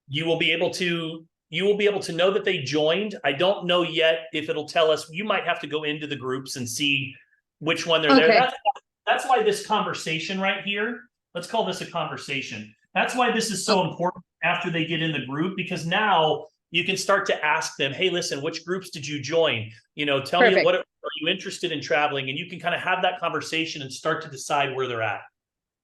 You will be able to know that they joined. I don't know yet if it'll tell us. You might have to go into the groups and see which one they're there. That's why this conversation right here, let's call this a conversation. That's why this is so important after they get in the group, because now you can start to ask them, hey, listen, which groups did you join? Tell me, what are you interested in traveling? And you can kind of have that conversation and start to decide where they're at.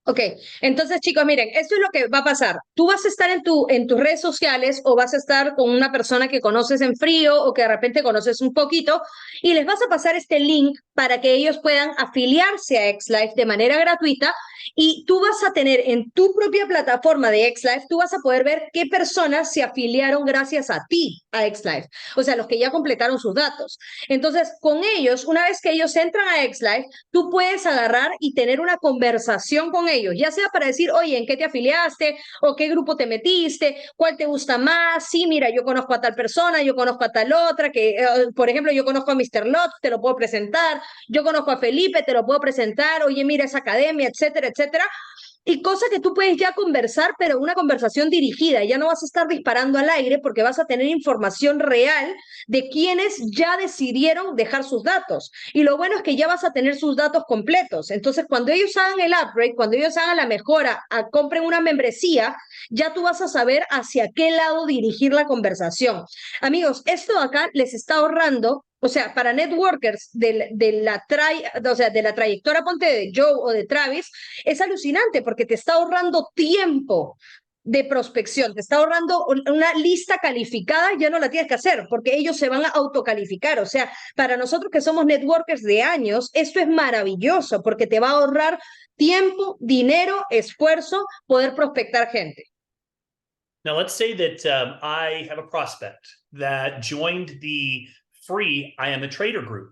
Ok, entonces chicos, miren, esto es lo que va a pasar. Tú vas a estar en tus redes sociales o vas a estar con una persona que conoces en frío o que de repente conoces un poquito y les vas a pasar este link para que ellos puedan afiliarse a XLife de manera gratuita y tú vas a tener en tu propia plataforma de XLife, tú vas a poder ver qué personas se afiliaron gracias a ti a XLife, o sea, los que ya completaron sus datos. Entonces, con ellos, una vez que ellos entran a XLife, tú puedes agarrar y tener una conversación con ellos, ya sea para decir, oye, ¿en qué te afiliaste? ¿O qué grupo te metiste? ¿Cuál te gusta más? Sí, mira, yo conozco a tal persona, yo conozco a tal otra, que, por ejemplo, yo conozco a Mr. Lot, te lo puedo presentar, yo conozco a Felipe, te lo puedo presentar, oye, mira esa academia, etcétera, etcétera. Y cosa que tú puedes ya conversar, pero una conversación dirigida. Ya no vas a estar disparando al aire porque vas a tener información real de quienes ya decidieron dejar sus datos. Y lo bueno es que ya vas a tener sus datos completos. Entonces, cuando ellos hagan el upgrade, cuando ellos hagan la mejora, compren una membresía, ya tú vas a saber hacia qué lado dirigir la conversación. Amigos, esto de acá les está ahorrando. O sea, para networkers de la trayectoria, ponte de Joe o de Travis, es alucinante porque te está ahorrando tiempo de prospección, te está ahorrando una lista calificada, ya no la tienes que hacer porque ellos se van a autocalificar. O sea, para nosotros que somos networkers de años, esto es maravilloso porque te va a ahorrar tiempo, dinero, esfuerzo, poder prospectar gente. Now, let's say that I have a prospect that joined the free I Am a Trader group,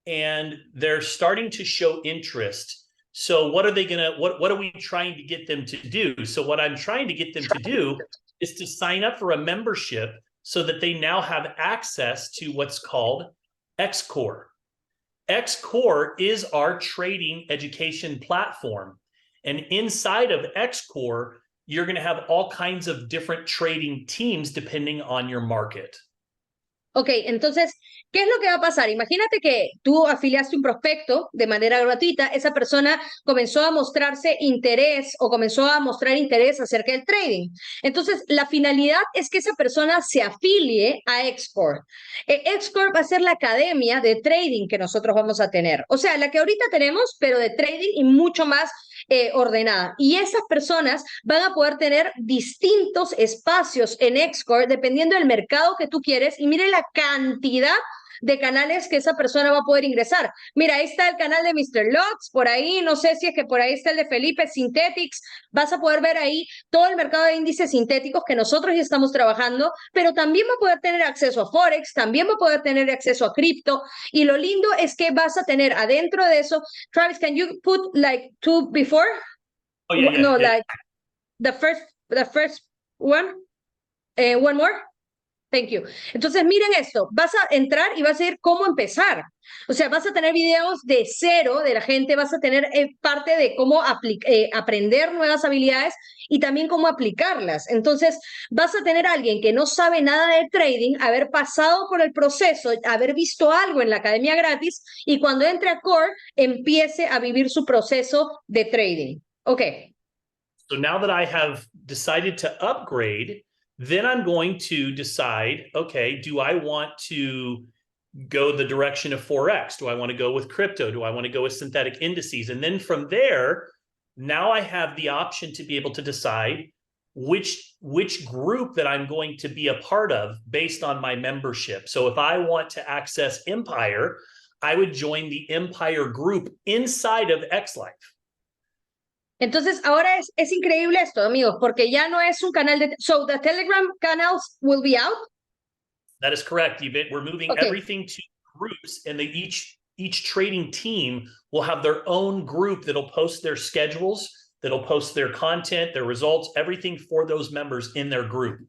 and they're starting to show interest. So what are we trying to get them to do? So what I'm trying to get them to do is to sign up for a membership so that they now have access to what's called XCore. XCore is our trading education platform. And inside of XCore, you're going to have all kinds of different trading teams depending on your market. Ok, entonces, ¿qué es lo que va a pasar? Imagínate que tú afiliaste un prospecto de manera gratuita, esa persona comenzó a mostrarse interés o comenzó a mostrar interés acerca del trading. Entonces, la finalidad es que esa persona se afilie a XCore. XCore va a ser la academia de trading que nosotros vamos a tener. O sea, la que ahorita tenemos, pero de trading y mucho más ordenada. Y esas personas van a poder tener distintos espacios en XCore dependiendo del mercado que tú quieres. Y miren la cantidad de canales que esa persona va a poder ingresar. Mira, ahí está el canal de Mr. Lots, por ahí, no sé si es que por ahí está el de Felipe, Synthetics, vas a poder ver ahí todo el mercado de índices sintéticos que nosotros ya estamos trabajando, pero también va a poder tener acceso a Forex, también va a poder tener acceso a cripto, y lo lindo es que vas a tener adentro de eso, Travis, can you put like two before? Oh, yeah, no, yeah. Like the first one, one more. Thank you. Entonces, miren esto, vas a entrar y vas a ver cómo empezar. O sea, vas a tener videos de cero de la gente, vas a tener parte de cómo aprender nuevas habilidades y también cómo aplicarlas. Entonces, vas a tener a alguien que no sabe nada de trading, haber pasado por el proceso, haber visto algo en la academia gratis y cuando entre a Core, empiece a vivir su proceso de trading. Ok. So now that I have decided to upgrade, then I'm going to decide, okay, do I want to go the direction of Forex? Do I want to go with crypto? Do I want to go with synthetic indices? And then from there, now I have the option to be able to decide which group that I'm going to be a part of based on my membership. So if I want to access Empire, I would join the Empire group inside of XLife. Entonces, ahora es increíble esto, amigos, porque ya no es un canal de... So, the Telegram canals will be out? That is correct. We're moving everything to groups, and each trading team will have their own group that'll post their schedules, that'll post their content, their results, everything for those members in their group.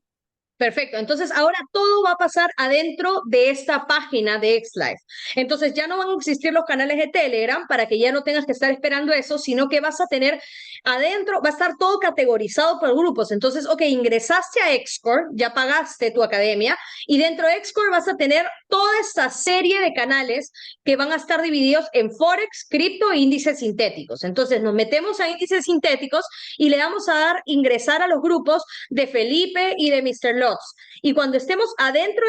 Perfecto, entonces ahora todo va a pasar adentro de esta página de XLife. Entonces ya no van a existir los canales de Telegram para que ya no tengas que estar esperando eso, sino que vas a tener adentro, va a estar todo categorizado por grupos. Entonces, ok, ingresaste a Xcore, ya pagaste tu academia, y dentro de Xcore vas a tener toda esta serie de canales que van a estar divididos en Forex, cripto e índices sintéticos. Entonces nos metemos a índices sintéticos y le vamos a dar ingresar a los grupos de Felipe y de Mr. Lots. Y cuando estemos adentro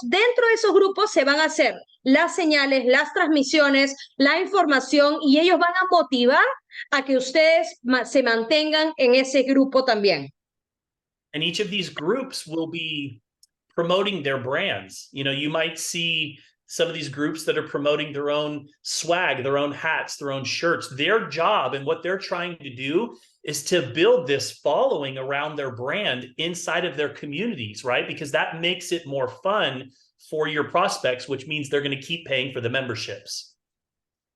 dentro de esos grupos se van a hacer las señales, las transmisiones, la información y ellos van a motivar a que ustedes se mantengan en ese grupo también. And each of these groups will be promoting their brands. You know, you might see some of these groups that are promoting their own swag, their own hats, their own shirts. Their job and what they're trying to do is to build this following around their brand inside of their communities, right? Because that makes it more fun for your prospects, which means they're going to keep paying for the memberships.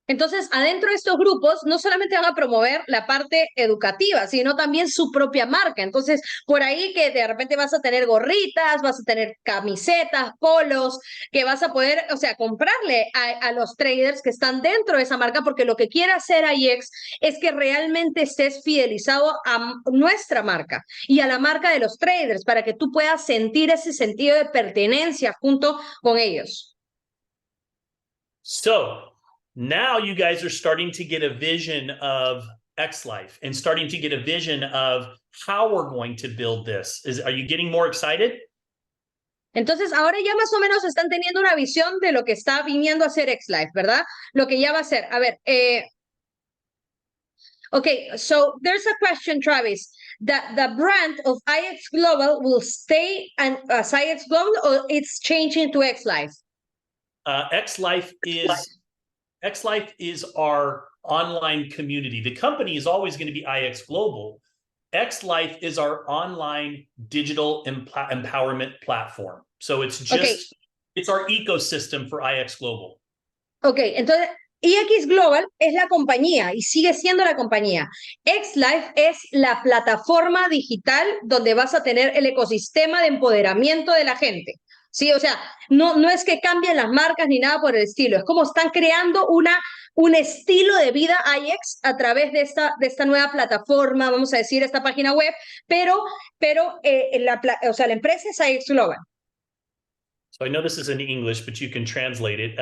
Entonces, adentro de estos grupos no solamente van a promover la parte educativa, sino también su propia marca. Entonces, por ahí que de repente vas a tener gorritas, vas a tener camisetas, polos, que vas a poder, o sea, comprarle a los traders que están dentro de esa marca, porque lo que quiere hacer IX es que realmente estés fidelizado a nuestra marca y a la marca de los traders, para que tú puedas sentir ese sentido de pertenencia junto con ellos. So, now you guys are starting to get a vision of XLife and starting to get a vision of how we're going to build this. Are you getting more excited? Entonces, ahora ya más o menos están teniendo una visión de lo que está viniendo a ser XLife, ¿verdad? Lo que ya va a ser. A ver, okay, so there's a question, Travis. The brand of IX Global will stay as IX Global, or it's changing to XLife? XLife is our online community. The company is always going to be IX Global. XLife is our online digital empowerment platform. So it's just, it's our ecosystem for IX Global. Ok, entonces IX Global es la compañía y sigue siendo la compañía. XLife es la plataforma digital donde vas a tener el ecosistema de empoderamiento de la gente. Sí, o sea, no es que cambien las marcas ni nada por el estilo, es como están creando un estilo de vida IX a través de esta nueva plataforma, vamos a decir, esta página web, pero la empresa es IX Global. So I know this is in English, but you can translate it.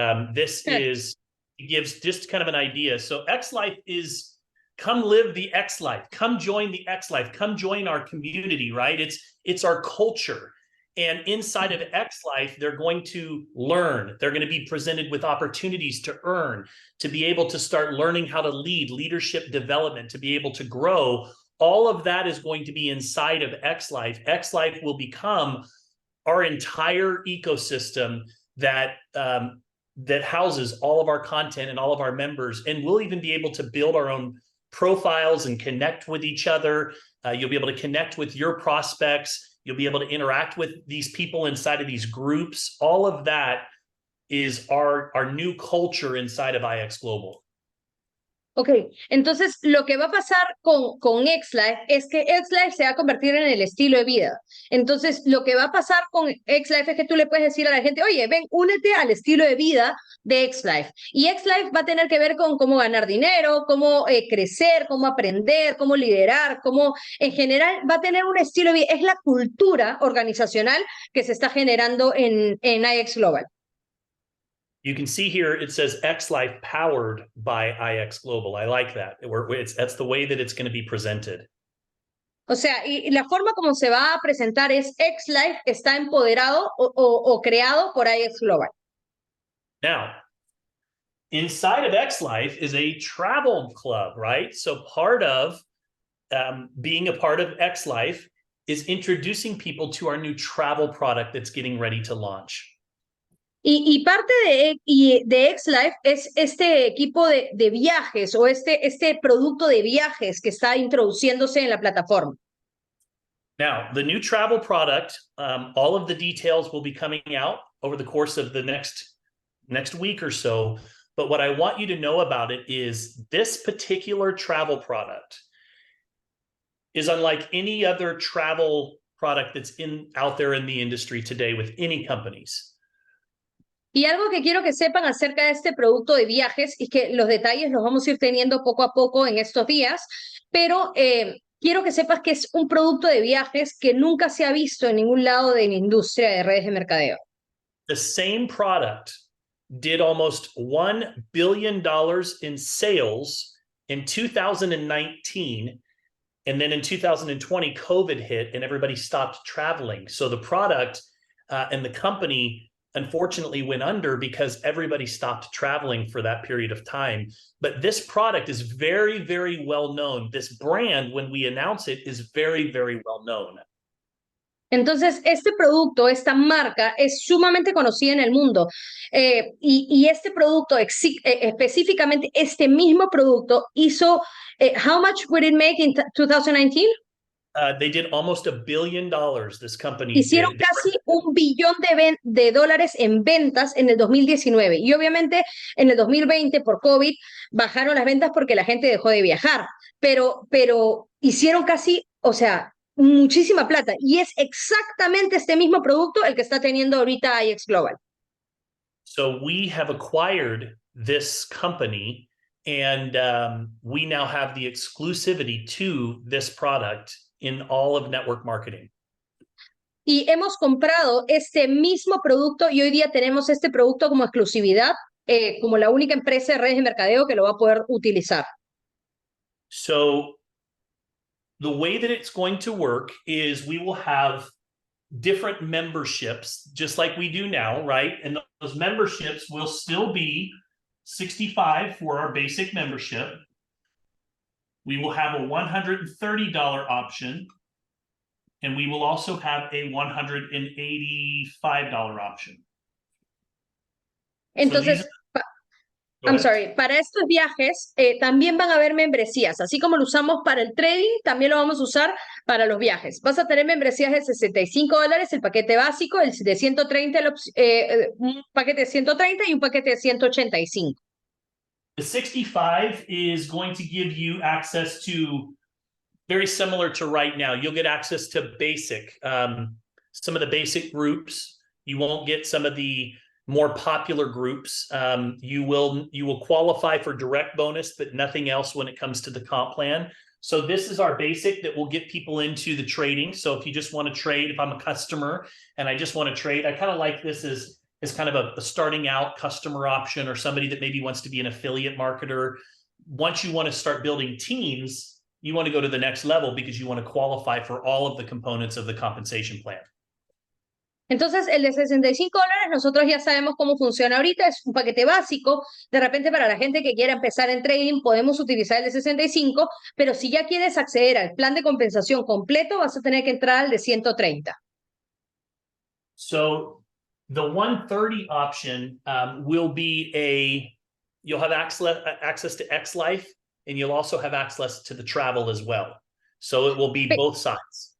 It gives just kind of an idea. So XLife is come live the XLife, come join the XLife, come join our community, right? It's our culture. And inside of XLife, they're going to learn. They're going to be presented with opportunities to earn, to be able to start learning how to lead, leadership development, to be able to grow. All of that is going to be inside of XLife. XLife will become our entire ecosystem that houses all of our content and all of our members. And we'll even be able to build our own profiles and connect with each other. You'll be able to connect with your prospects. You'll be able to interact with these people inside of these groups. All of that is our new culture inside of IX Global. Ok, entonces lo que va a pasar con X-Life es que X-Life se va a convertir en el estilo de vida. Entonces, lo que va a pasar con X-Life es que tú le puedes decir a la gente, oye, ven, únete al estilo de vida de X-Life. Y X-Life va a tener que ver con cómo ganar dinero, cómo crecer, cómo aprender, cómo liderar, cómo en general va a tener un estilo de vida. Es la cultura organizacional que se está generando en IX Global. You can see here it says X Life powered by IX Global. I like that. That's the way that it's going to be presented. O sea, y la forma como se va a presentar es X-Life está empoderado o creado por IX Global. Now, inside of X Life is a travel club, right? So part of being a part of X Life is introducing people to our new travel product that's getting ready to launch. Y parte de X-Life es este equipo de viajes o este producto de viajes que está introduciéndose en la plataforma. Now, the new travel product, all of the details will be coming out over the course of the next week or so. But what I want you to know about it is this particular travel product is unlike any other travel product that's out there in the industry today with any companies. Y algo que quiero que sepan acerca de este producto de viajes y que los detalles los vamos a ir teniendo poco a poco en estos días, pero quiero que sepas que es un producto de viajes que nunca se ha visto en ningún lado de la industria de redes de mercadeo. The same product did almost $1 billion in sales in 2019. And then in 2020, COVID hit and everybody stopped traveling. So the product and the company unfortunately went under because everybody stopped traveling for that period of time. But this product is very, very well known. This brand, when we announce it, is very, very well known. Entonces, este producto, esta marca es sumamente conocida en el mundo y este producto, específicamente este mismo producto, hizo, how much would it make in 2019? They did almost $1 billion, this company Hicieron did. casi $1 billón de dólares en ventas en el 2019 y obviamente en el 2020 por COVID bajaron las ventas porque la gente dejó de viajar, pero hicieron casi, o sea, muchísima plata y es exactamente este mismo producto el que está teniendo ahorita IX Global. So we have acquired this company and we now have the exclusivity to this product in all of network marketing. Y hemos comprado este mismo producto y hoy día tenemos este producto como exclusividad, como la única empresa de redes de mercadeo que lo va a poder utilizar. So the way that it's going to work is we will have different memberships, just like we do now, right? And those memberships will still be $65 for our basic membership. We will have a $130 option. And we will also have a $185 option. Entonces, para estos viajes también van a haber membresías, así como lo usamos para el trading, también lo vamos a usar para los viajes. Vas a tener membresías de $65, el paquete básico, el de 130, un paquete de 130 y un paquete de 185. The 65 is going to give you access to very similar to right now. You'll get access to basic, some of the basic groups. You won't get some of the more popular groups. You will qualify for direct bonus, but nothing else when it comes to the comp plan. So this is our basic that will get people into the trading. So if you just want to trade, if I'm a customer and I just want to trade, I kind of like this as kind of a starting out customer option or somebody that maybe wants to be an affiliate marketer. Once you want to start building teams, you want to go to the next level because you want to qualify for all of the components of the compensation plan. Entonces, el de $65, nosotros ya sabemos cómo funciona ahorita, es un paquete básico. De repente, para la gente que quiera empezar en trading, podemos utilizar el de 65, pero si ya quieres acceder al plan de compensación completo, vas a tener que entrar al de 130. So, the 130 option will be you'll have access to X Life, and you'll also have access to the travel as well. So it will be both sides.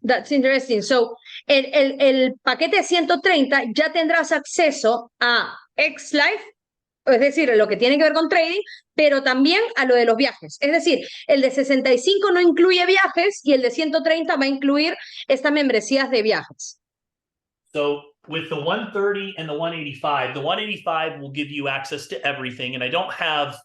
That's interesting. So, el paquete de 130 ya tendrás acceso a X Life, es decir, lo que tiene que ver con trading, pero también a lo de los viajes. Es decir, el de 65 no incluye viajes y el de 130 va a incluir estas membresías de viajes. So with the 130 and the 185, the 185 will give you access to everything. And I don't have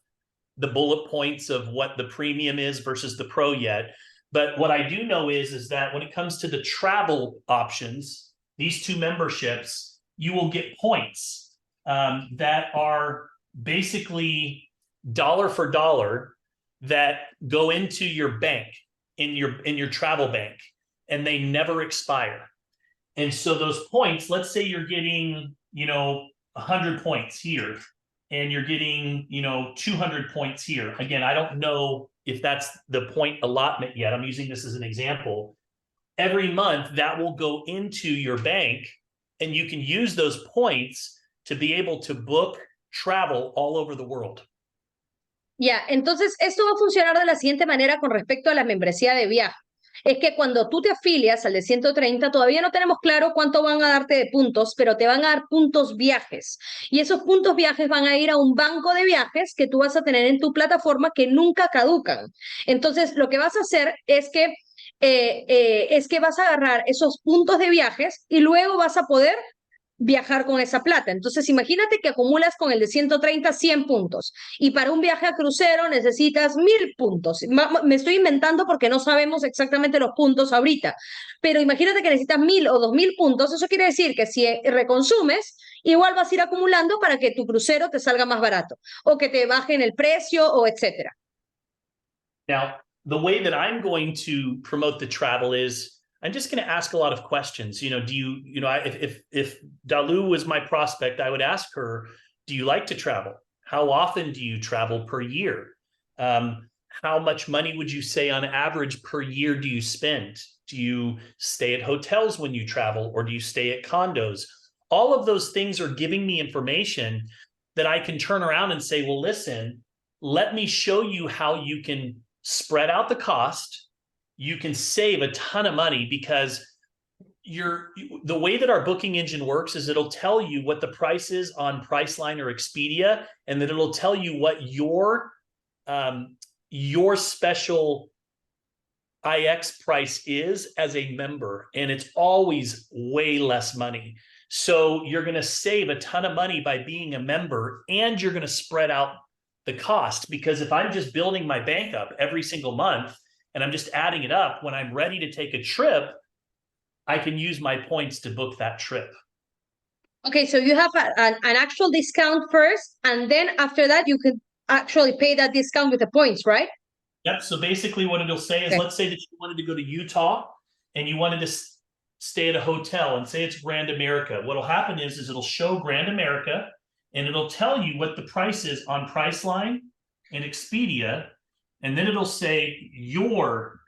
the bullet points of what the premium is versus the pro yet. But what I do know is that when it comes to the travel options, these two memberships, you will get points that are basically dollar for dollar that go into your bank, in your travel bank, and they never expire. And so those points, let's say you're getting, 100 points here, and you're getting, 200 points here. Again, I don't know if that's the point allotment yet. I'm using this as an example. Every month that will go into your bank, and you can use those points to be able to book travel all over the world. Ya, entonces esto va a funcionar de la siguiente manera con respecto a la membresía de viaje. Es que cuando tú te afilias al de 130, todavía no tenemos claro cuánto van a darte de puntos, pero te van a dar puntos viajes. Y esos puntos viajes van a ir a un banco de viajes que tú vas a tener en tu plataforma que nunca caducan. Entonces, lo que vas a hacer es que vas a agarrar esos puntos de viajes y luego vas a poder viajar con esa plata. Entonces, imagínate que acumulas con el de 130 100 puntos y para un viaje a crucero necesitas 1000 puntos. Me estoy inventando porque no sabemos exactamente los puntos ahorita, pero imagínate que necesitas 1000 o 2000 puntos. Eso quiere decir que si reconsumes, igual vas a ir acumulando para que tu crucero te salga más barato o que te bajen el precio o etcétera. Now, the way that I'm going to promote the travel is I'm just going to ask a lot of questions. If Dalu was my prospect, I would ask her, do you like to travel? How often do you travel per year? How much money would you say on average per year do you spend? Do you stay at hotels when you travel, or do you stay at condos? All of those things are giving me information that I can turn around and say, well, listen, let me show you how you can spread out the cost. You can save a ton of money because the way that our booking engine works is it'll tell you what the price is on Priceline or Expedia, and then it'll tell you what your special IX price is as a member, and it's always way less money. So you're going to save a ton of money by being a member, and you're going to spread out the cost, because if I'm just building my bank up every single month and I'm just adding it up, when I'm ready to take a trip, I can use my points to book that trip. Okay, so you have an actual discount first, and then after that, you could actually pay that discount with the points, right? Yep. So basically what it'll say is, let's say that you wanted to go to Utah and you wanted to stay at a hotel, and say it's Grand America. What'll happen is it'll show Grand America, and it'll tell you what the price is on Priceline and Expedia, and then it'll say your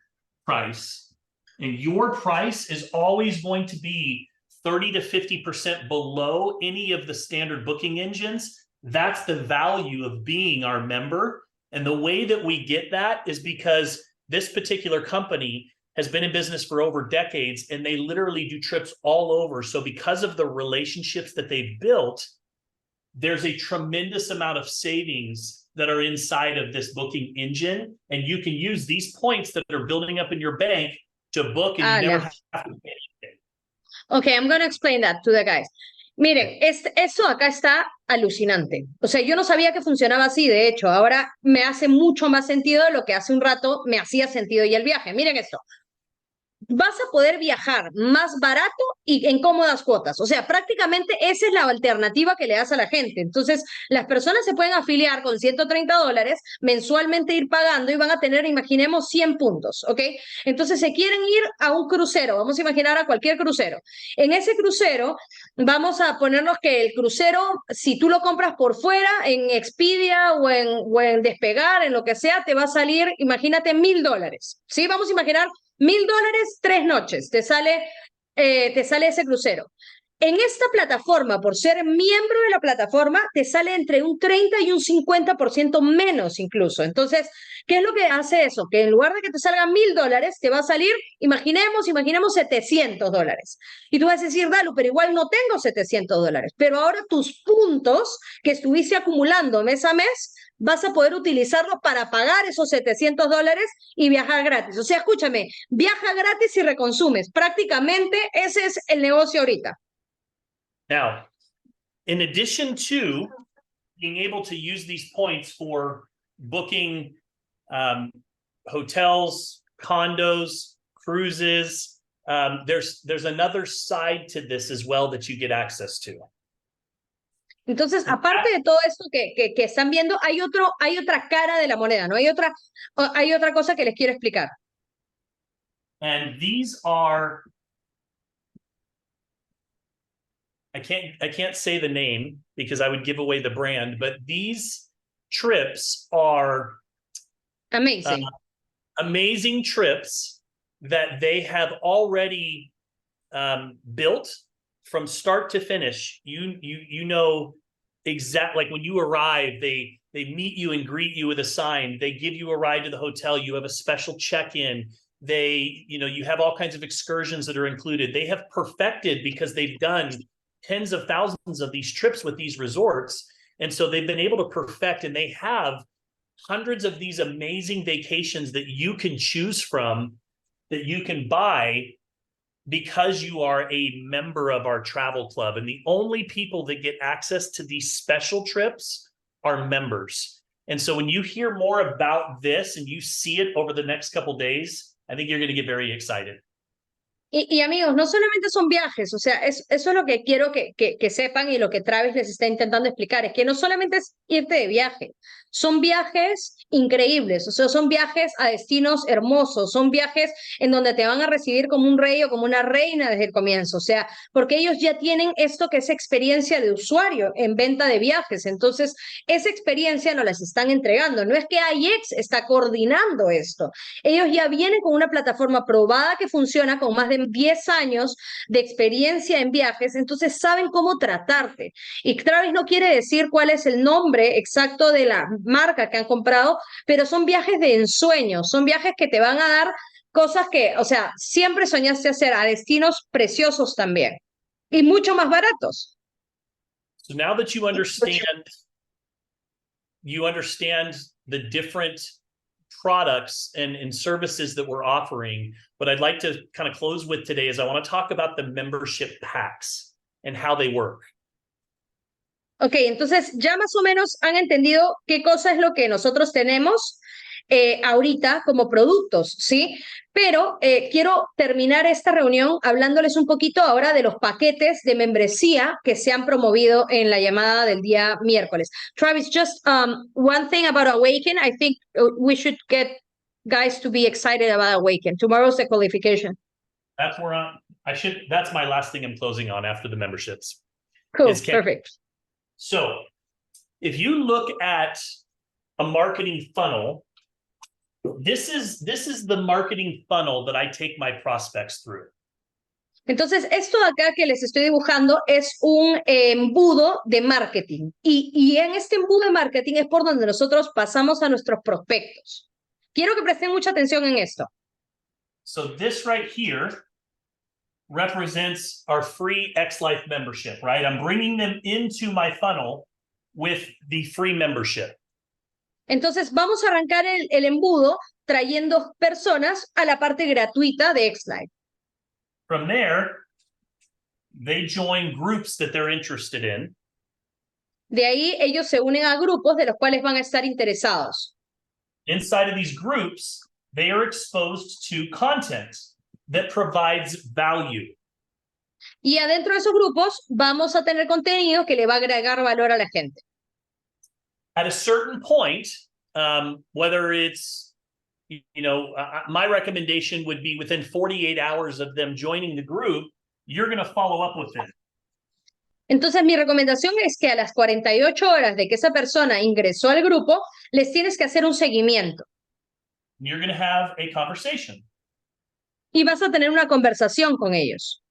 price, and your price is always going to be 30 to 50% below any of the standard booking engines. That's the value of being our member. And the way that we get that is because this particular company has been in business for over decades, and they literally do trips all over. So because of the relationships that they've built, there's a tremendous amount of savings that are inside of this booking engine. And you can use these points that are building up in your bank to book, and you never have to pay anything. Okay, I'm going to explain that to the guys. Miren, esto acá está alucinante. O sea, yo no sabía que funcionaba así, de hecho, ahora me hace mucho más sentido de lo que hace un rato me hacía sentido y el viaje. Miren esto. Vas a poder viajar más barato y en cómodas cuotas. O sea, prácticamente esa es la alternativa que le das a la gente. Entonces, las personas se pueden afiliar con $130, mensualmente ir pagando, y van a tener, imaginemos, 100 puntos, ¿ok? Entonces, se quieren ir a un crucero, vamos a imaginar a cualquier crucero. En ese crucero, vamos a ponernos que el crucero, si tú lo compras por fuera, en Expedia o en Despegar, en lo que sea, te va a salir, imagínate, $1000, ¿sí? Vamos a imaginar $1000, 3 noches, te sale ese crucero. En esta plataforma, por ser miembro de la plataforma, te sale entre un 30 y un 50% menos incluso. Entonces, ¿qué es lo que hace eso? Que en lugar de que te salgan $1,000, te va a salir, imaginemos $700. Y tú vas a decir, Dalu, pero igual no tengo $700. Pero ahora tus puntos que estuviste acumulando mes a mes, vas a poder utilizarlos para pagar esos $700 y viajar gratis. O sea, escúchame, viaja gratis y reconsumes. Prácticamente ese es el negocio ahorita. Now, in addition to being able to use these points for booking hotels, condos, cruises, there's another side to this as well that you get access to. Entonces, aparte de todo esto que están viendo, hay otra cara de la moneda, ¿no? Hay otra cosa que les quiero explicar. And these are, I can't say the name because I would give away the brand, but these trips are Amazing. Amazing trips that they have already built from start to finish. You know exactly, like when you arrive, they meet you and greet you with a sign. They give you a ride to the hotel. You have a special check-in. You have all kinds of excursions that are included. They have perfected because they've done tens of thousands of these trips with these resorts. And so they've been able to perfect, and they have hundreds of these amazing vacations that you can choose from, that you can buy because you are a member of our travel club. And the only people that get access to these special trips are members. And so when you hear more about this and you see it over the next couple of days, I think you're going to get very excited. Y amigos, no solamente son viajes, o sea, eso es lo que quiero que sepan, y lo que Travis les está intentando explicar, es que no solamente es irte de viaje, son viajes increíbles, o sea, son viajes a destinos hermosos, son viajes en donde te van a recibir como un rey o como una reina desde el comienzo, o sea, porque ellos ya tienen esto que es experiencia de usuario en venta de viajes. Entonces esa experiencia nos las están entregando, no es que IX está coordinando esto, ellos ya vienen con una plataforma probada que funciona, con más de 10 años de experiencia en viajes, entonces saben cómo tratarte. Y Travis no quiere decir cuál es el nombre exacto de la marca que han comprado, pero son viajes de ensueño, son viajes que te van a dar cosas que, o sea, siempre soñaste hacer, a destinos preciosos también y mucho más baratos. So now that you understand the different products and services that we're offering, what I'd like to kind of close with today is I want to talk about the membership packs and how they work. Ok, entonces ya más o menos han entendido qué cosa es lo que nosotros tenemos ahorita como productos, ¿sí? Pero quiero terminar esta reunión hablándoles un poquito ahora de los paquetes de membresía que se han promovido en la llamada del día miércoles. Travis, just one thing about Awaken. I think we should get guys to be excited about Awaken. Tomorrow's the qualification. That's where that's my last thing I'm closing on after the memberships. Cool, perfect. So if you look at a marketing funnel, this is the marketing funnel that I take my prospects through. Entonces, esto de acá que les estoy dibujando es un embudo de marketing. Y en este embudo de marketing es por donde nosotros pasamos a nuestros prospectos. Quiero que presten mucha atención en esto. So this right here represents our free X-Life membership, right? I'm bringing them into my funnel with the free membership. Entonces, vamos a arrancar el embudo trayendo personas a la parte gratuita de X-Life. From there, they join groups that they're interested in. De ahí, ellos se unen a grupos de los cuales van a estar interesados. Inside of these groups, they are exposed to content that provides value. Y adentro de esos grupos vamos a tener contenido que le va a agregar valor a la gente. At a certain point, whether it's, my recommendation would be within 48 hours of them joining the group, you're going to follow up with them. Entonces, mi recomendación es que a las 48 horas de que esa persona ingresó al grupo, les tienes que hacer un seguimiento. You're going to have a conversation. Y vas a tener una conversación con ellos.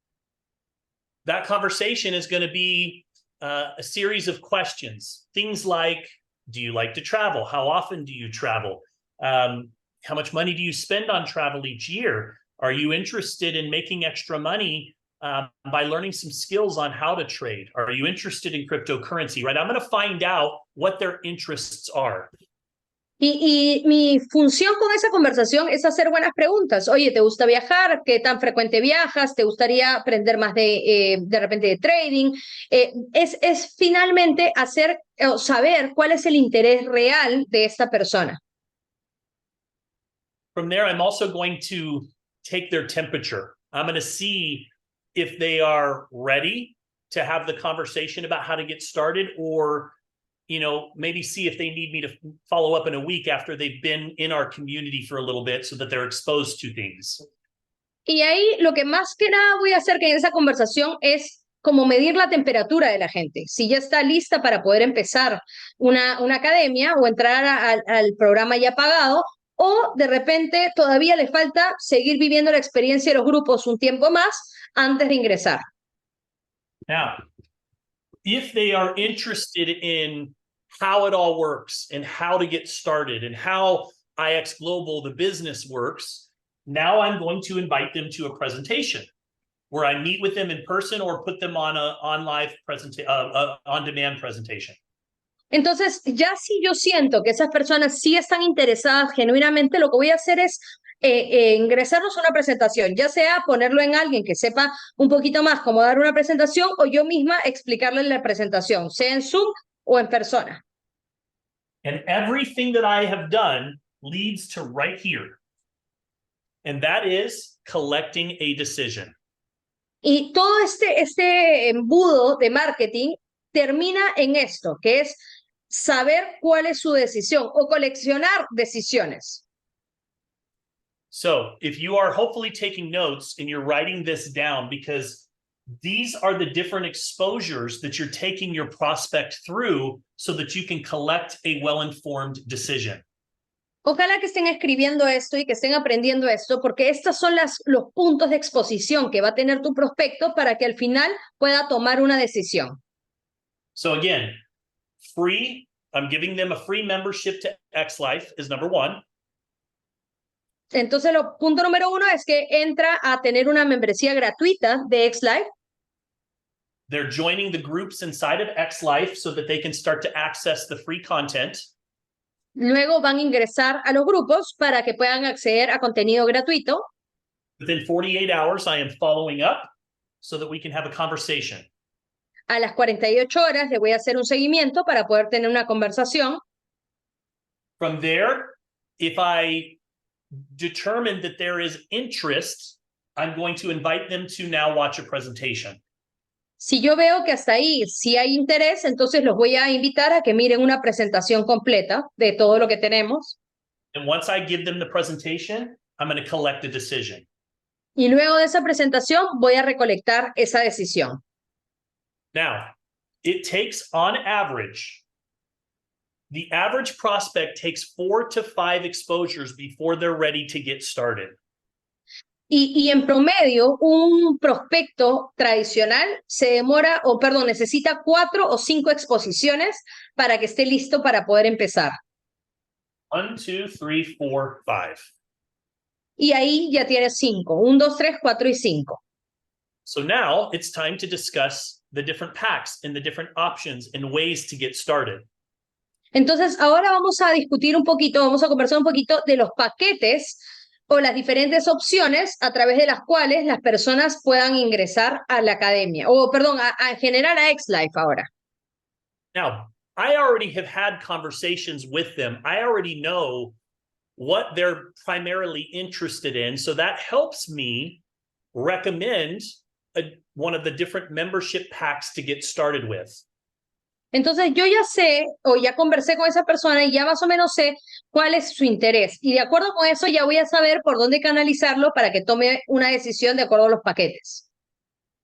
That conversation is going to be a series of questions. Things like, do you like to travel? How often do you travel? How much money do you spend on travel each year? Are you interested in making extra money by learning some skills on how to trade? Are you interested in cryptocurrency, right? I'm going to find out what their interests are. Y mi función con esa conversación es hacer buenas preguntas. Oye, ¿te gusta viajar? ¿Qué tan frecuente viajas? ¿Te gustaría aprender más de repente de trading? Es finalmente hacer saber cuál es el interés real de esta persona. From there, I'm also going to take their temperature. I'm going to see if they are ready to have the conversation about how to get started, or maybe see if they need me to follow up in a week after they've been in our community for a little bit so that they're exposed to things. Y ahí lo que más que nada voy a hacer que en esa conversación es como medir la temperatura de la gente, si ya está lista para poder empezar una academia o entrar al programa ya pagado, o de repente todavía le falta seguir viviendo la experiencia de los grupos un tiempo más antes de ingresar. Now, if they are interested in how it all works and how to get started and how IX Global, the business, works, now I'm going to invite them to a presentation where I meet with them in person or put them on a on-demand presentation. Entonces, ya si yo siento que esas personas sí están interesadas genuinamente, lo que voy a hacer es ingresarnos a una presentación, ya sea ponerlo en alguien que sepa un poquito más cómo dar una presentación, o yo misma explicarle la presentación, sea en Zoom o en persona. And everything that I have done leads to right here. And that is collecting a decision. Y todo este embudo de marketing termina en esto, que es saber cuál es su decisión o coleccionar decisiones. So if you are hopefully taking notes and you're writing this down, because these are the different exposures that you're taking your prospect through so that you can collect a well-informed decision. Ojalá que estén escribiendo esto y que estén aprendiendo esto, porque estos son los puntos de exposición que va a tener tu prospecto para que al final pueda tomar una decisión. So again, I'm giving them a free membership to XLife is number one. Entonces, punto número 1 es que entra a tener una membresía gratuita de XLife. They're joining the groups inside of XLife so that they can start to access the free content. Luego van a ingresar a los grupos para que puedan acceder a contenido gratuito. Within 48 hours, I am following up so that we can have a conversation. A las 48 horas le voy a hacer un seguimiento para poder tener una conversación. From there, if I determine that there is interest, I'm going to invite them to now watch a presentation. Si yo veo que hasta ahí sí hay interés, entonces los voy a invitar a que miren una presentación completa de todo lo que tenemos. And once I give them the presentation, I'm going to collect a decision. Y luego de esa presentación voy a recolectar esa decisión. Now, it takes on average, the average prospect takes 4 to 5 exposures before they're ready to get started. Y en promedio, un prospecto tradicional necesita 4 o 5 exposiciones para que esté listo para poder empezar. 1, 2, 3, 4, 5. Y ahí ya tienes 5. 1, 2, 3, 4 y 5. So now it's time to discuss the different packs and the different options and ways to get started. Entonces, ahora vamos a discutir un poquito, vamos a conversar un poquito de los paquetes o las diferentes opciones a través de las cuales las personas puedan ingresar a la academia, a generar a XLife ahora. Now, I already have had conversations with them. I already know what they're primarily interested in, so that helps me recommend one of the different membership packs to get started with. Entonces yo ya sé, o ya conversé con esa persona y ya más o menos sé cuál es su interés. Y de acuerdo con eso ya voy a saber por dónde canalizarlo para que tome una decisión de acuerdo a los paquetes.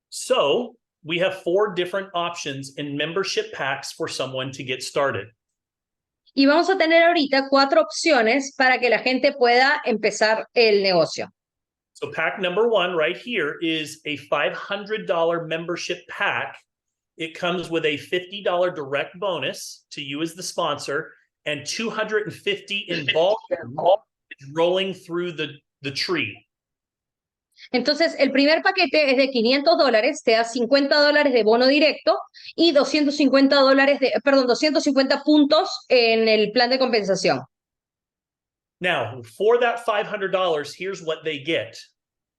So we have 4 different options in membership packs for someone to get started. Y vamos a tener ahorita 4 opciones para que la gente pueda empezar el negocio. So pack number one right here is a $500 membership pack. It comes with a $50 direct bonus to you as the sponsor and 250 in volume rolling through the tree. Entonces, el primer paquete es de $500, te da $50 de bono directo y perdón, 250 puntos en el plan de compensación. Now, for that $500, here's what they get.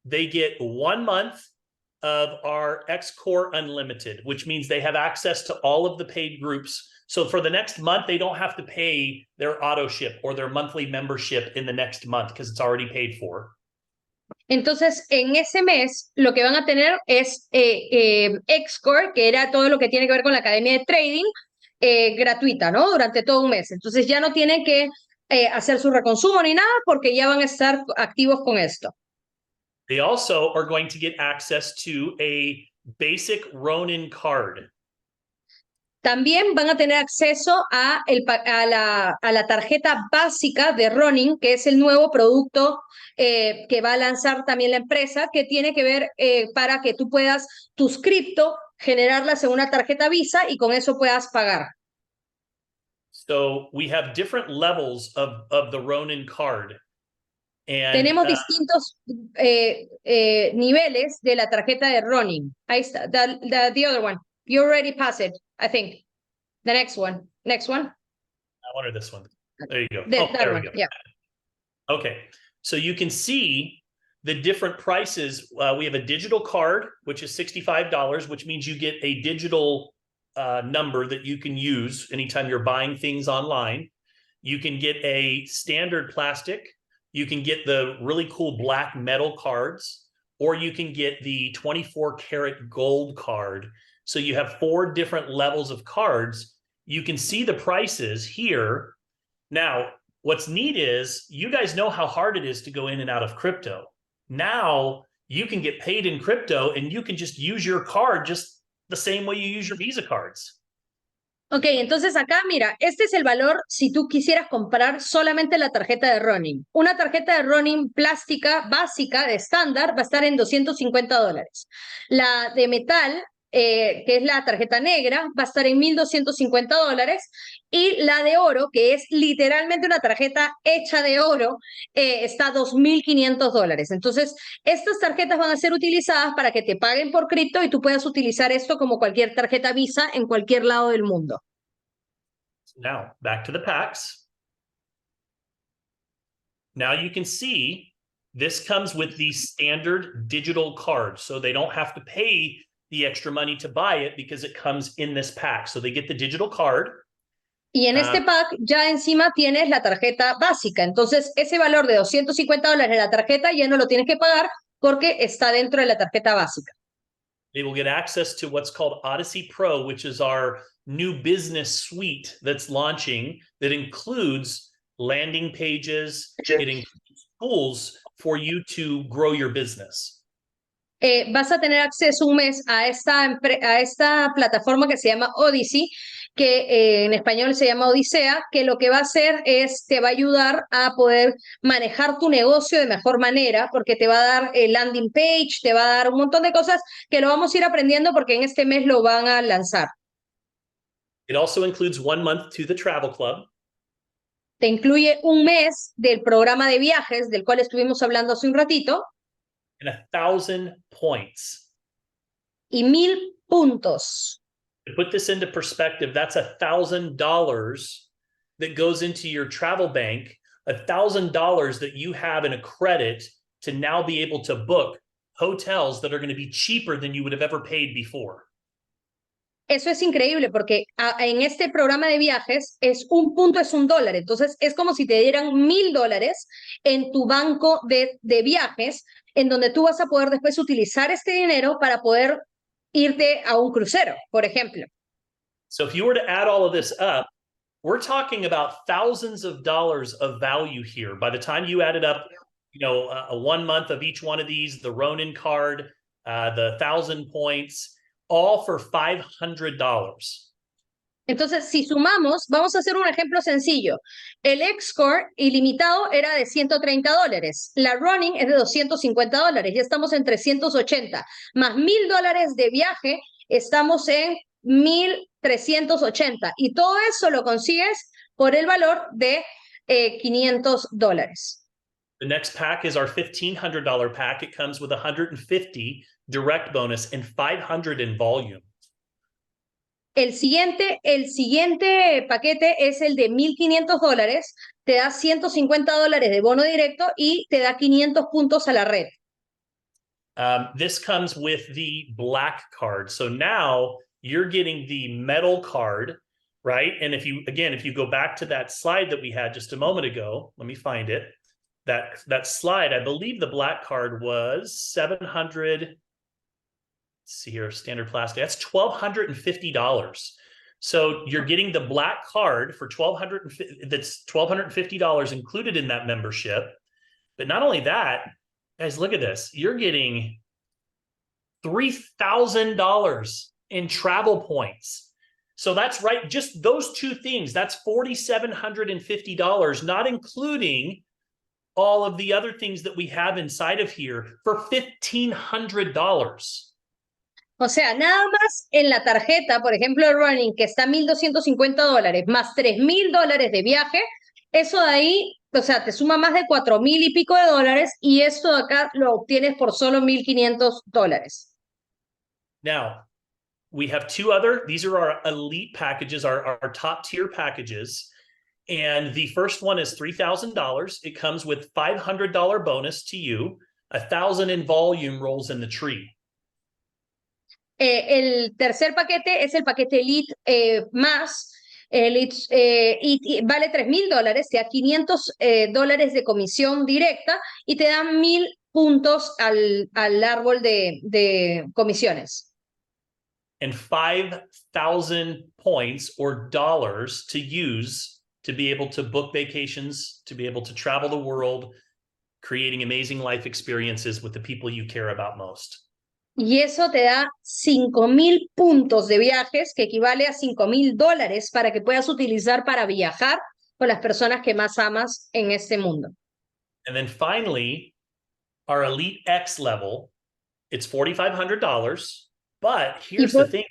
They get 1 month of our X-Core Unlimited, which means they have access to all of the paid groups. So for the next month, they don't have to pay their auto ship or their monthly membership in the next month because it's already paid for. Entonces, en ese mes, lo que van a tener es X-Core, que era todo lo que tiene que ver con la academia de trading, gratuita, ¿no? Durante todo un mes. Entonces, ya no tienen que hacer su reconsumo ni nada porque ya van a estar activos con esto. They also are going to get access to a basic Ronin card. También van a tener acceso a la tarjeta básica de Ronin, que es el nuevo producto que va a lanzar también la empresa, que tiene que ver para que tú puedas tus cripto generarlas en una tarjeta Visa y con eso puedas pagar. So we have different levels of the Ronin card. And, Tenemos distintos niveles de la tarjeta de Ronin. Ahí está, the other one. You already passed it, I think. The next one. Next one. I wanted this one. There you go. There we go. Yeah. Okay. So you can see the different prices. We have a digital card, which is $65, which means you get a digital number that you can use anytime you're buying things online. You can get a standard plastic. You can get the really cool black metal cards, or you can get the 24 karat gold card. So you have 4 different levels of cards. You can see the prices here. Now, what's neat is you guys know how hard it is to go in and out of crypto. Now you can get paid in crypto and you can just use your card just the same way you use your Visa cards. Ok, entonces acá, mira, este es el valor si tú quisieras comprar solamente la tarjeta de Ronin. Una tarjeta de Ronin plástica básica de estándar va a estar en $250. La de metal, que es la tarjeta negra, va a estar en $1,250. Y la de oro, que es literalmente una tarjeta hecha de oro, está a $2,500. Entonces, estas tarjetas van a ser utilizadas para que te paguen por cripto y tú puedas utilizar esto como cualquier tarjeta Visa en cualquier lado del mundo. Now, back to the packs. Now you can see this comes with the standard digital card. So they don't have to pay the extra money to buy it because it comes in this pack. So they get the digital card. Y en este pack ya encima tienes la tarjeta básica. Entonces, ese valor de $250 de la tarjeta ya no lo tienes que pagar porque está dentro de la tarjeta básica. They will get access to what's called Odyssey Pro, which is our new business suite that's launching that includes landing pages. It includes tools for you to grow your business. Vas a tener acceso un mes a esta plataforma que se llama Odyssey, que en español se llama Odisea, que lo que va a hacer es, te va a ayudar a poder manejar tu negocio de mejor manera, porque te va a dar el landing page, te va a dar un montón de cosas que lo vamos a ir aprendiendo porque en este mes lo van a lanzar. It also includes 1 month to the travel club. Te incluye un mes del programa de viajes, del cual estuvimos hablando hace un ratito. And 1,000 points. Y 1,000 puntos. To put this into perspective, that's $1,000 that goes into your travel bank, $1,000 that you have in a credit to now be able to book hotels that are going to be cheaper than you would have ever paid before. Eso es increíble porque en este programa de viajes un punto es $1. Entonces es como si te dieran $1,000 en tu banco de viajes, en donde tú vas a poder después utilizar este dinero para poder irte a un crucero, por ejemplo. So if you were to add all of this up, we're talking about thousands of dollars of value here. By the time you added up, a 1 month of each one of these, the Ronin card, the 1,000 points, all for $500. Entonces, si sumamos, vamos a hacer un ejemplo sencillo. El X-Core ilimitado era de $130. La Running es de $250. Ya estamos en 380. Más $1,000 de viaje, estamos en 1,380. Y todo eso lo consigues por el valor de $500. The next pack is our $1,500 pack. It comes with 150 direct bonus and 500 in volume. El siguiente paquete es el de $1,500, te da $150 de bono directo y te da 500 puntos a la red. This comes with the black card. So now you're getting the metal card, right? And if you go back to that slide that we had just a moment ago, let me find it. That slide, I believe the black card was 700. See here, standard plastic. That's $1,250. So you're getting the black card for $1,250. That's $1,250 included in that membership. But not only that, guys, look at this. You're getting $3,000 in travel points. So that's right. Just those two things. That's $4,750, not including all of the other things that we have inside of here for $1,500. O sea, nada más en la tarjeta, por ejemplo, el Running, que está $1,250, más $3,000 de viaje, eso de ahí, o sea, te suma más de 4,000 y pico de dólares, y esto de acá lo obtienes por solo $1,500. Now, we have these are our elite packages, our top tier packages. And the first one is $3,000. It comes with $500 bonus to you. 1,000 in volume rolls in the tree. El tercer paquete es el paquete Elite más, y vale $3,000, te da $500 de comisión directa y te dan 1,000 puntos al árbol de comisiones. And 5,000 points or dollars to use to be able to book vacations, to be able to travel the world, creating amazing life experiences with the people you care about most. Y eso te da 5,000 puntos de viajes, que equivale a $5,000 para que puedas utilizar para viajar con las personas que más amas en este mundo. And then finally, our Elite X level, it's $4,500. But here's the thing.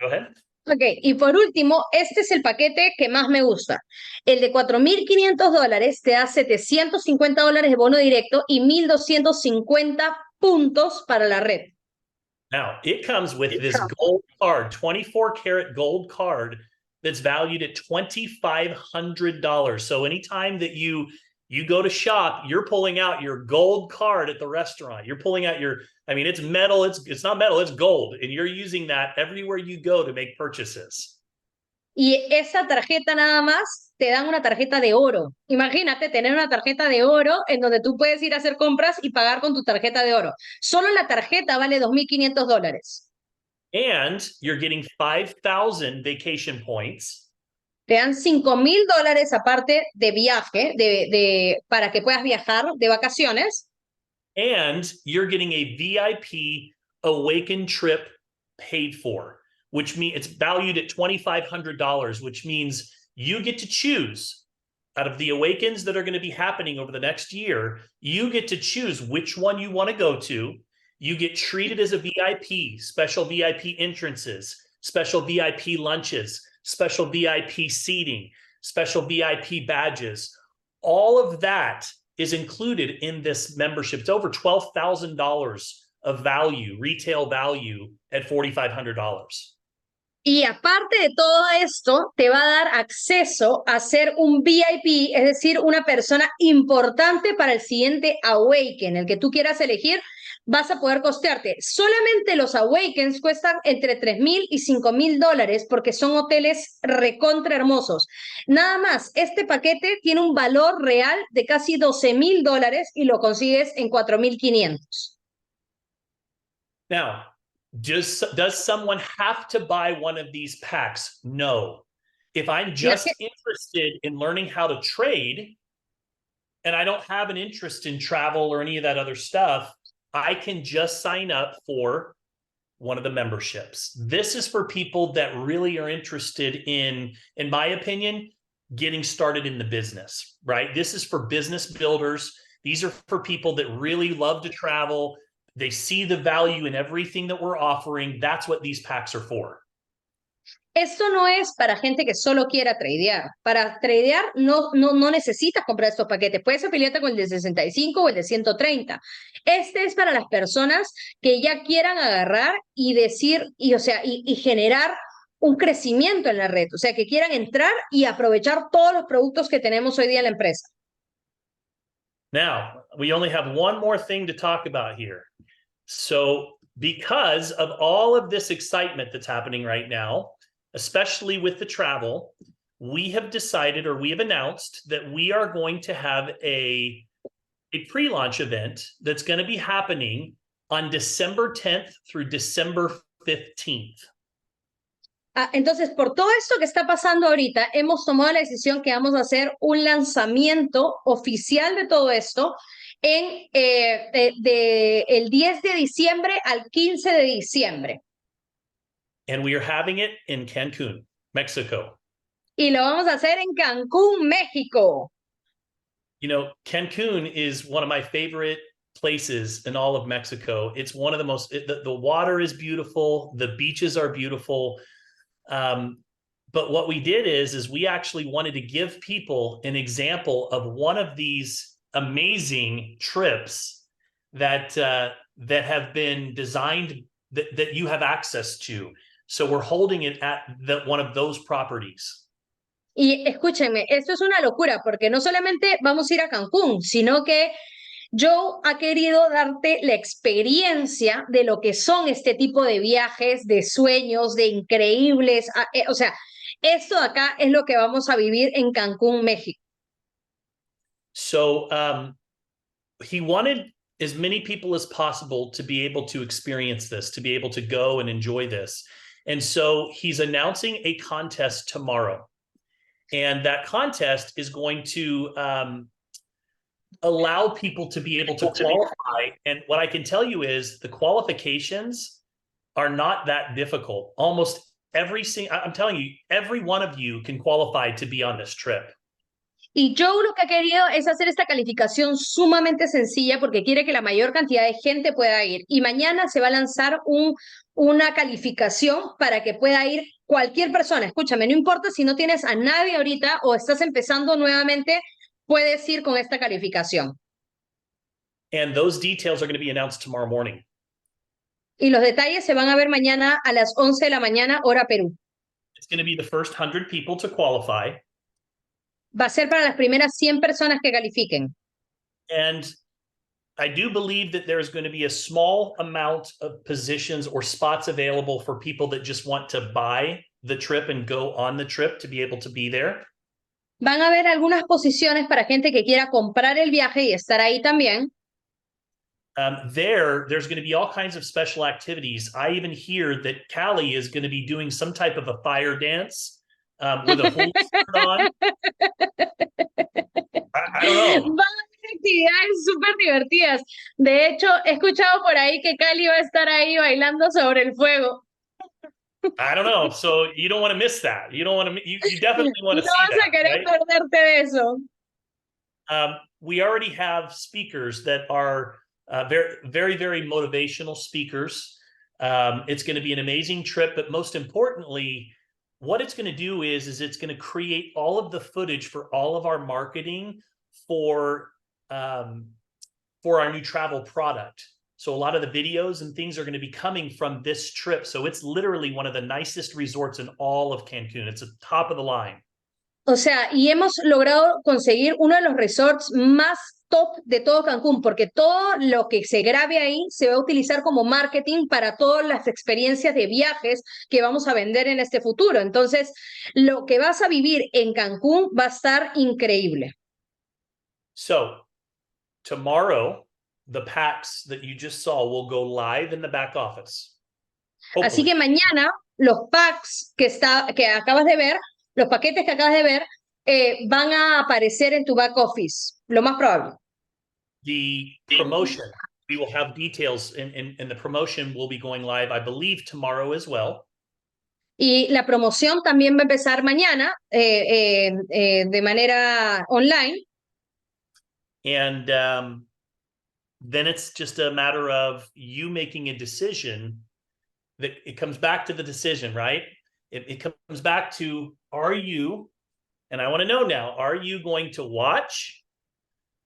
Go ahead. Ok, y por último, este es el paquete que más me gusta. El de $4,500 te da $750 de bono directo y 1,250 puntos para la red. Now, it comes with this gold card, 24-karat gold card that's valued at $2,500. So anytime that you go to shop, you're pulling out your gold card at the restaurant. You're pulling out it's metal, it's not metal, it's gold. And you're using that everywhere you go to make purchases. Y esa tarjeta nada más te dan una tarjeta de oro. Imagínate tener una tarjeta de oro en donde tú puedes ir a hacer compras y pagar con tu tarjeta de oro. Solo la tarjeta vale $2,500. And you're getting 5,000 vacation points. Te dan $5,000 aparte de viaje, para que puedas viajar de vacaciones. And you're getting a VIP Awaken trip paid for, which means it's valued at $2,500, which means you get to choose out of the Awakens that are going to be happening over the next year. You get to choose which one you want to go to. You get treated as a VIP, special VIP entrances, special VIP lunches, special VIP seating, special VIP badges. All of that is included in this membership. It's over $12,000 of value, retail value at $4,500. Y aparte de todo esto, te va a dar acceso a ser un VIP, es decir, una persona importante para el siguiente Awaken, el que tú quieras elegir. Vas a poder costearte. Solamente los Awakens cuestan entre $3,000 y $5,000 porque son hoteles recontra hermosos. Nada más, este paquete tiene un valor real de casi $12,000 y lo consigues en $4,500. Now, does someone have to buy one of these packs? No. If I'm just interested in learning how to trade and I don't have an interest in travel or any of that other stuff, I can just sign up for one of the memberships. This is for people that really are interested in my opinion, getting started in the business, right? This is for business builders. These are for people that really love to travel. They see the value in everything that we're offering. That's what these packs are for. Esto no es para gente que solo quiera tradear. Para tradear no necesitas comprar estos paquetes. Puedes afiliarte con el de 65 o el de 130. Este es para las personas que ya quieran agarrar y decir, y generar un crecimiento en la red. O sea, que quieran entrar y aprovechar todos los productos que tenemos hoy día en la empresa. Now, we only have one more thing to talk about here. So, because of all of this excitement that's happening right now, especially with the travel, we have decided, or we have announced, that we are going to have a pre-launch event that's going to be happening on December 10th through December 15th. Entonces, por todo esto que está pasando ahorita, hemos tomado la decisión que vamos a hacer un lanzamiento oficial de todo esto el 10 de diciembre al 15 de diciembre. And we are having it in Cancun, Mexico. Y lo vamos a hacer en Cancún, México. You know, Cancun is one of my favorite places in all of Mexico. It's one of the most, the water is beautiful. The beaches are beautiful. But what we did is we actually wanted to give people an example of one of these amazing trips that have been designed that you have access to. So we're holding it at one of those properties. Y escúchenme, esto es una locura porque no solamente vamos a ir a Cancún, sino que Joe ha querido darte la experiencia de lo que son este tipo de viajes, de sueños, de increíbles. O sea, esto de acá es lo que vamos a vivir en Cancún, México. So he wanted as many people as possible to be able to experience this, to be able to go and enjoy this. And so he's announcing a contest tomorrow. And that contest is going to allow people to be able to qualify. And what I can tell you is the qualifications are not that difficult. Almost I'm telling you, every one of you can qualify to be on this trip. Y Joe lo que ha querido es hacer esta calificación sumamente sencilla porque quiere que la mayor cantidad de gente pueda ir. Y mañana se va a lanzar una calificación para que pueda ir cualquier persona. Escúchame, no importa si no tienes a nadie ahorita o estás empezando nuevamente, puedes ir con esta calificación. And those details are going to be announced tomorrow morning. Y los detalles se van a ver mañana a las 11 de la mañana, hora Perú. It's going to be the first 100 people to qualify. Va a ser para las primeras 100 personas que califiquen. And I do believe that there's going to be a small amount of positions or spots available for people that just want to buy the trip and go on the trip to be able to be there. Van a haber algunas posiciones para gente que quiera comprar el viaje y estar ahí también. There's going to be all kinds of special activities. I even hear that Callie is going to be doing some type of a fire dance with a hula skirt on. I don't know. Van a haber actividades súper divertidas. De hecho, he escuchado por ahí que Cali va a estar ahí bailando sobre el fuego. I don't know. So you don't want to miss that. You don't want to. You definitely want to see that. No vas a querer perderte de eso. We already have speakers that are very, very, very motivational speakers. It's going to be an amazing trip, but most importantly, what it's going to do is it's going to create all of the footage for all of our marketing for our new travel product. So a lot of the videos and things are going to be coming from this trip. So it's literally one of the nicest resorts in all of Cancun. It's the top of the line. O sea, y hemos logrado conseguir uno de los resorts más top de todo Cancún, porque todo lo que se grabe ahí se va a utilizar como marketing para todas las experiencias de viajes que vamos a vender en este futuro. Entonces, lo que vas a vivir en Cancún va a estar increíble. So, tomorrow, the packs that you just saw will go live in the back office. Hopefully. Así que mañana los packs que acabas de ver, los paquetes que acabas de ver, van a aparecer en tu back office, lo más probable. The promotion We will have details, and the promotion will be going live, I believe, tomorrow as well. Y la promoción también va a empezar mañana de manera online. And then it's just a matter of you making a decision. That it comes back to the decision, right? It comes back to, are you, and I want to know now, are you going to watch,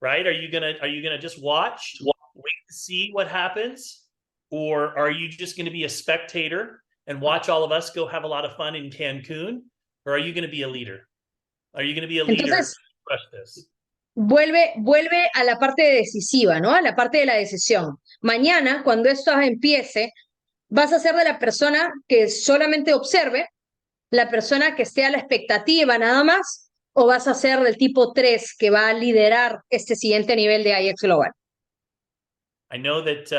right? Are you gonna just watch, wait to see what happens? Or are you just going to be a spectator and watch all of us go have a lot of fun in Cancun? Or are you going to be a leader? Are you going to be a leader? Entonces, Crush this. vuelve a la parte decisiva, ¿no? A la parte de la decisión. Mañana, cuando esto empiece, vas a ser de la persona que solamente observe, la persona que esté a la expectativa nada más, o vas a ser del tipo 3 que va a liderar este siguiente nivel de IX Global. I know that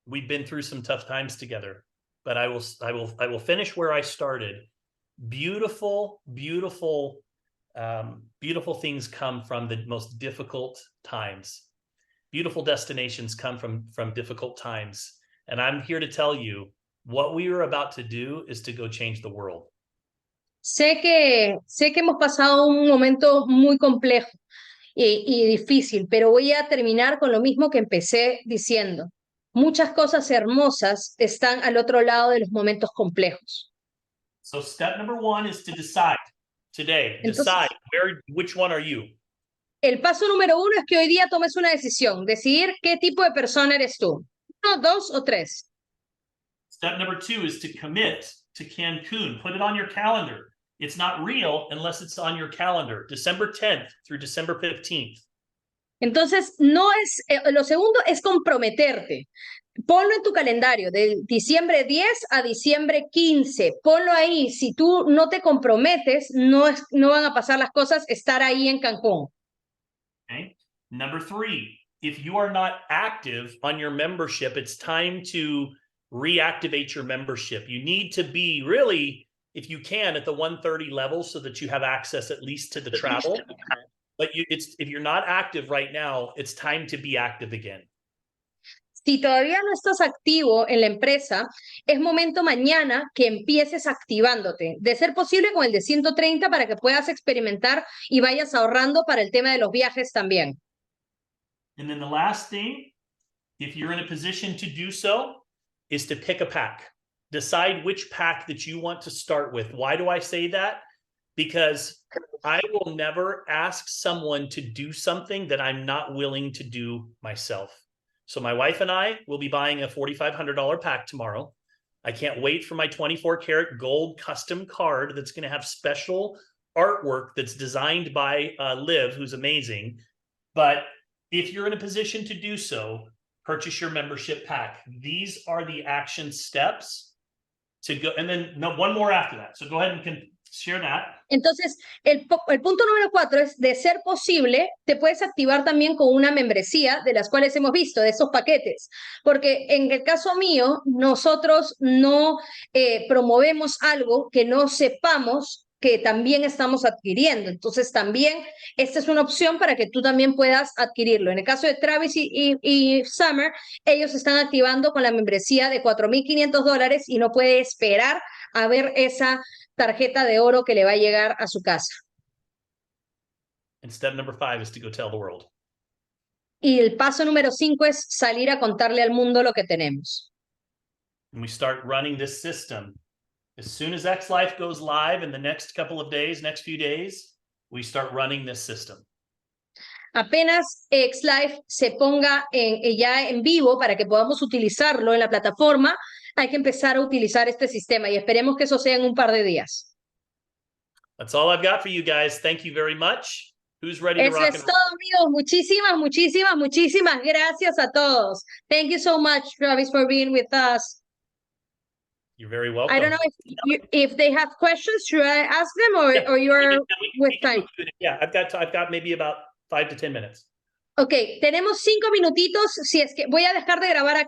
we've been through some tough times together, but I will finish where I started. Beautiful, beautiful, beautiful things come from the most difficult times. Beautiful destinations come from difficult times. And I'm here to tell you, what we are about to do is to go change the world. Sé que hemos pasado un momento muy complejo y difícil, pero voy a terminar con lo mismo que empecé diciendo. Muchas cosas hermosas están al otro lado de los momentos complejos. So step number 1 is to decide today. Entonces, decide which one are you. El paso número 1 es que hoy día tomes una decisión, decidir qué tipo de persona eres tú. 1, 2 o 3. Step number 2 is to commit to Cancun. Put it on your calendar. It's not real unless it's on your calendar, December 10th through December 15th. Entonces, no es, lo segundo es comprometerte. Ponlo en tu calendario, de diciembre 10 a diciembre 15. Ponlo ahí. Si tú no te comprometes, no van a pasar las cosas, estar ahí en Cancún. Okay. Number 3, if you are not active on your membership, it's time to reactivate your membership. You need to be really, if you can, at the 130 level so that you have access at least to the travel. But if you're not active right now, it's time to be active again. Si todavía no estás activo en la empresa, es momento mañana que empieces activándote. De ser posible con el de 130 para que puedas experimentar y vayas ahorrando para el tema de los viajes también. And then the last thing, if you're in a position to do so, is to pick a pack. Decide which pack that you want to start with. Why do I say that? Because I will never ask someone to do something that I'm not willing to do myself. So my wife and I will be buying a $4,500 pack tomorrow. I can't wait for my 24-karat gold custom card that's going to have special artwork that's designed by Liv, who's amazing. But if you're in a position to do so, purchase your membership pack. These are the action steps to go. And then one more after that. So go ahead and share that. Entonces, el punto número 4 es, de ser posible, te puedes activar también con una membresía de las cuales hemos visto, de esos paquetes. Porque en el caso mío, nosotros no promovemos algo que no sepamos que también estamos adquiriendo. Entonces, también esta es una opción para que tú también puedas adquirirlo. En el caso de Travis y Summer, ellos están activando con la membresía de $4,500 y no puede esperar a ver esa tarjeta de oro que le va a llegar a su casa. And step number 5 is to go tell the world. Y el paso número 5 es salir a contarle al mundo lo que tenemos. And we start running this system. As soon as X Life goes live in the next couple of days, next few days, we start running this system. Apenas X Life se ponga ya en vivo para que podamos utilizarlo en la plataforma, hay que empezar a utilizar este sistema y esperemos que eso sea en un par de días. That's all I've got for you guys. Thank you very much. Who's ready to Eso rock es and todo, amigos. Muchísimas gracias a todos. Thank you so much, Travis, for being with us. You're very welcome. I don't know if they have questions. Should I ask them or you're with time? Yeah, I've got maybe about 5 to 10 minutes. Ok, tenemos 5 minutitos. Si es que voy a dejar de grabar aquí.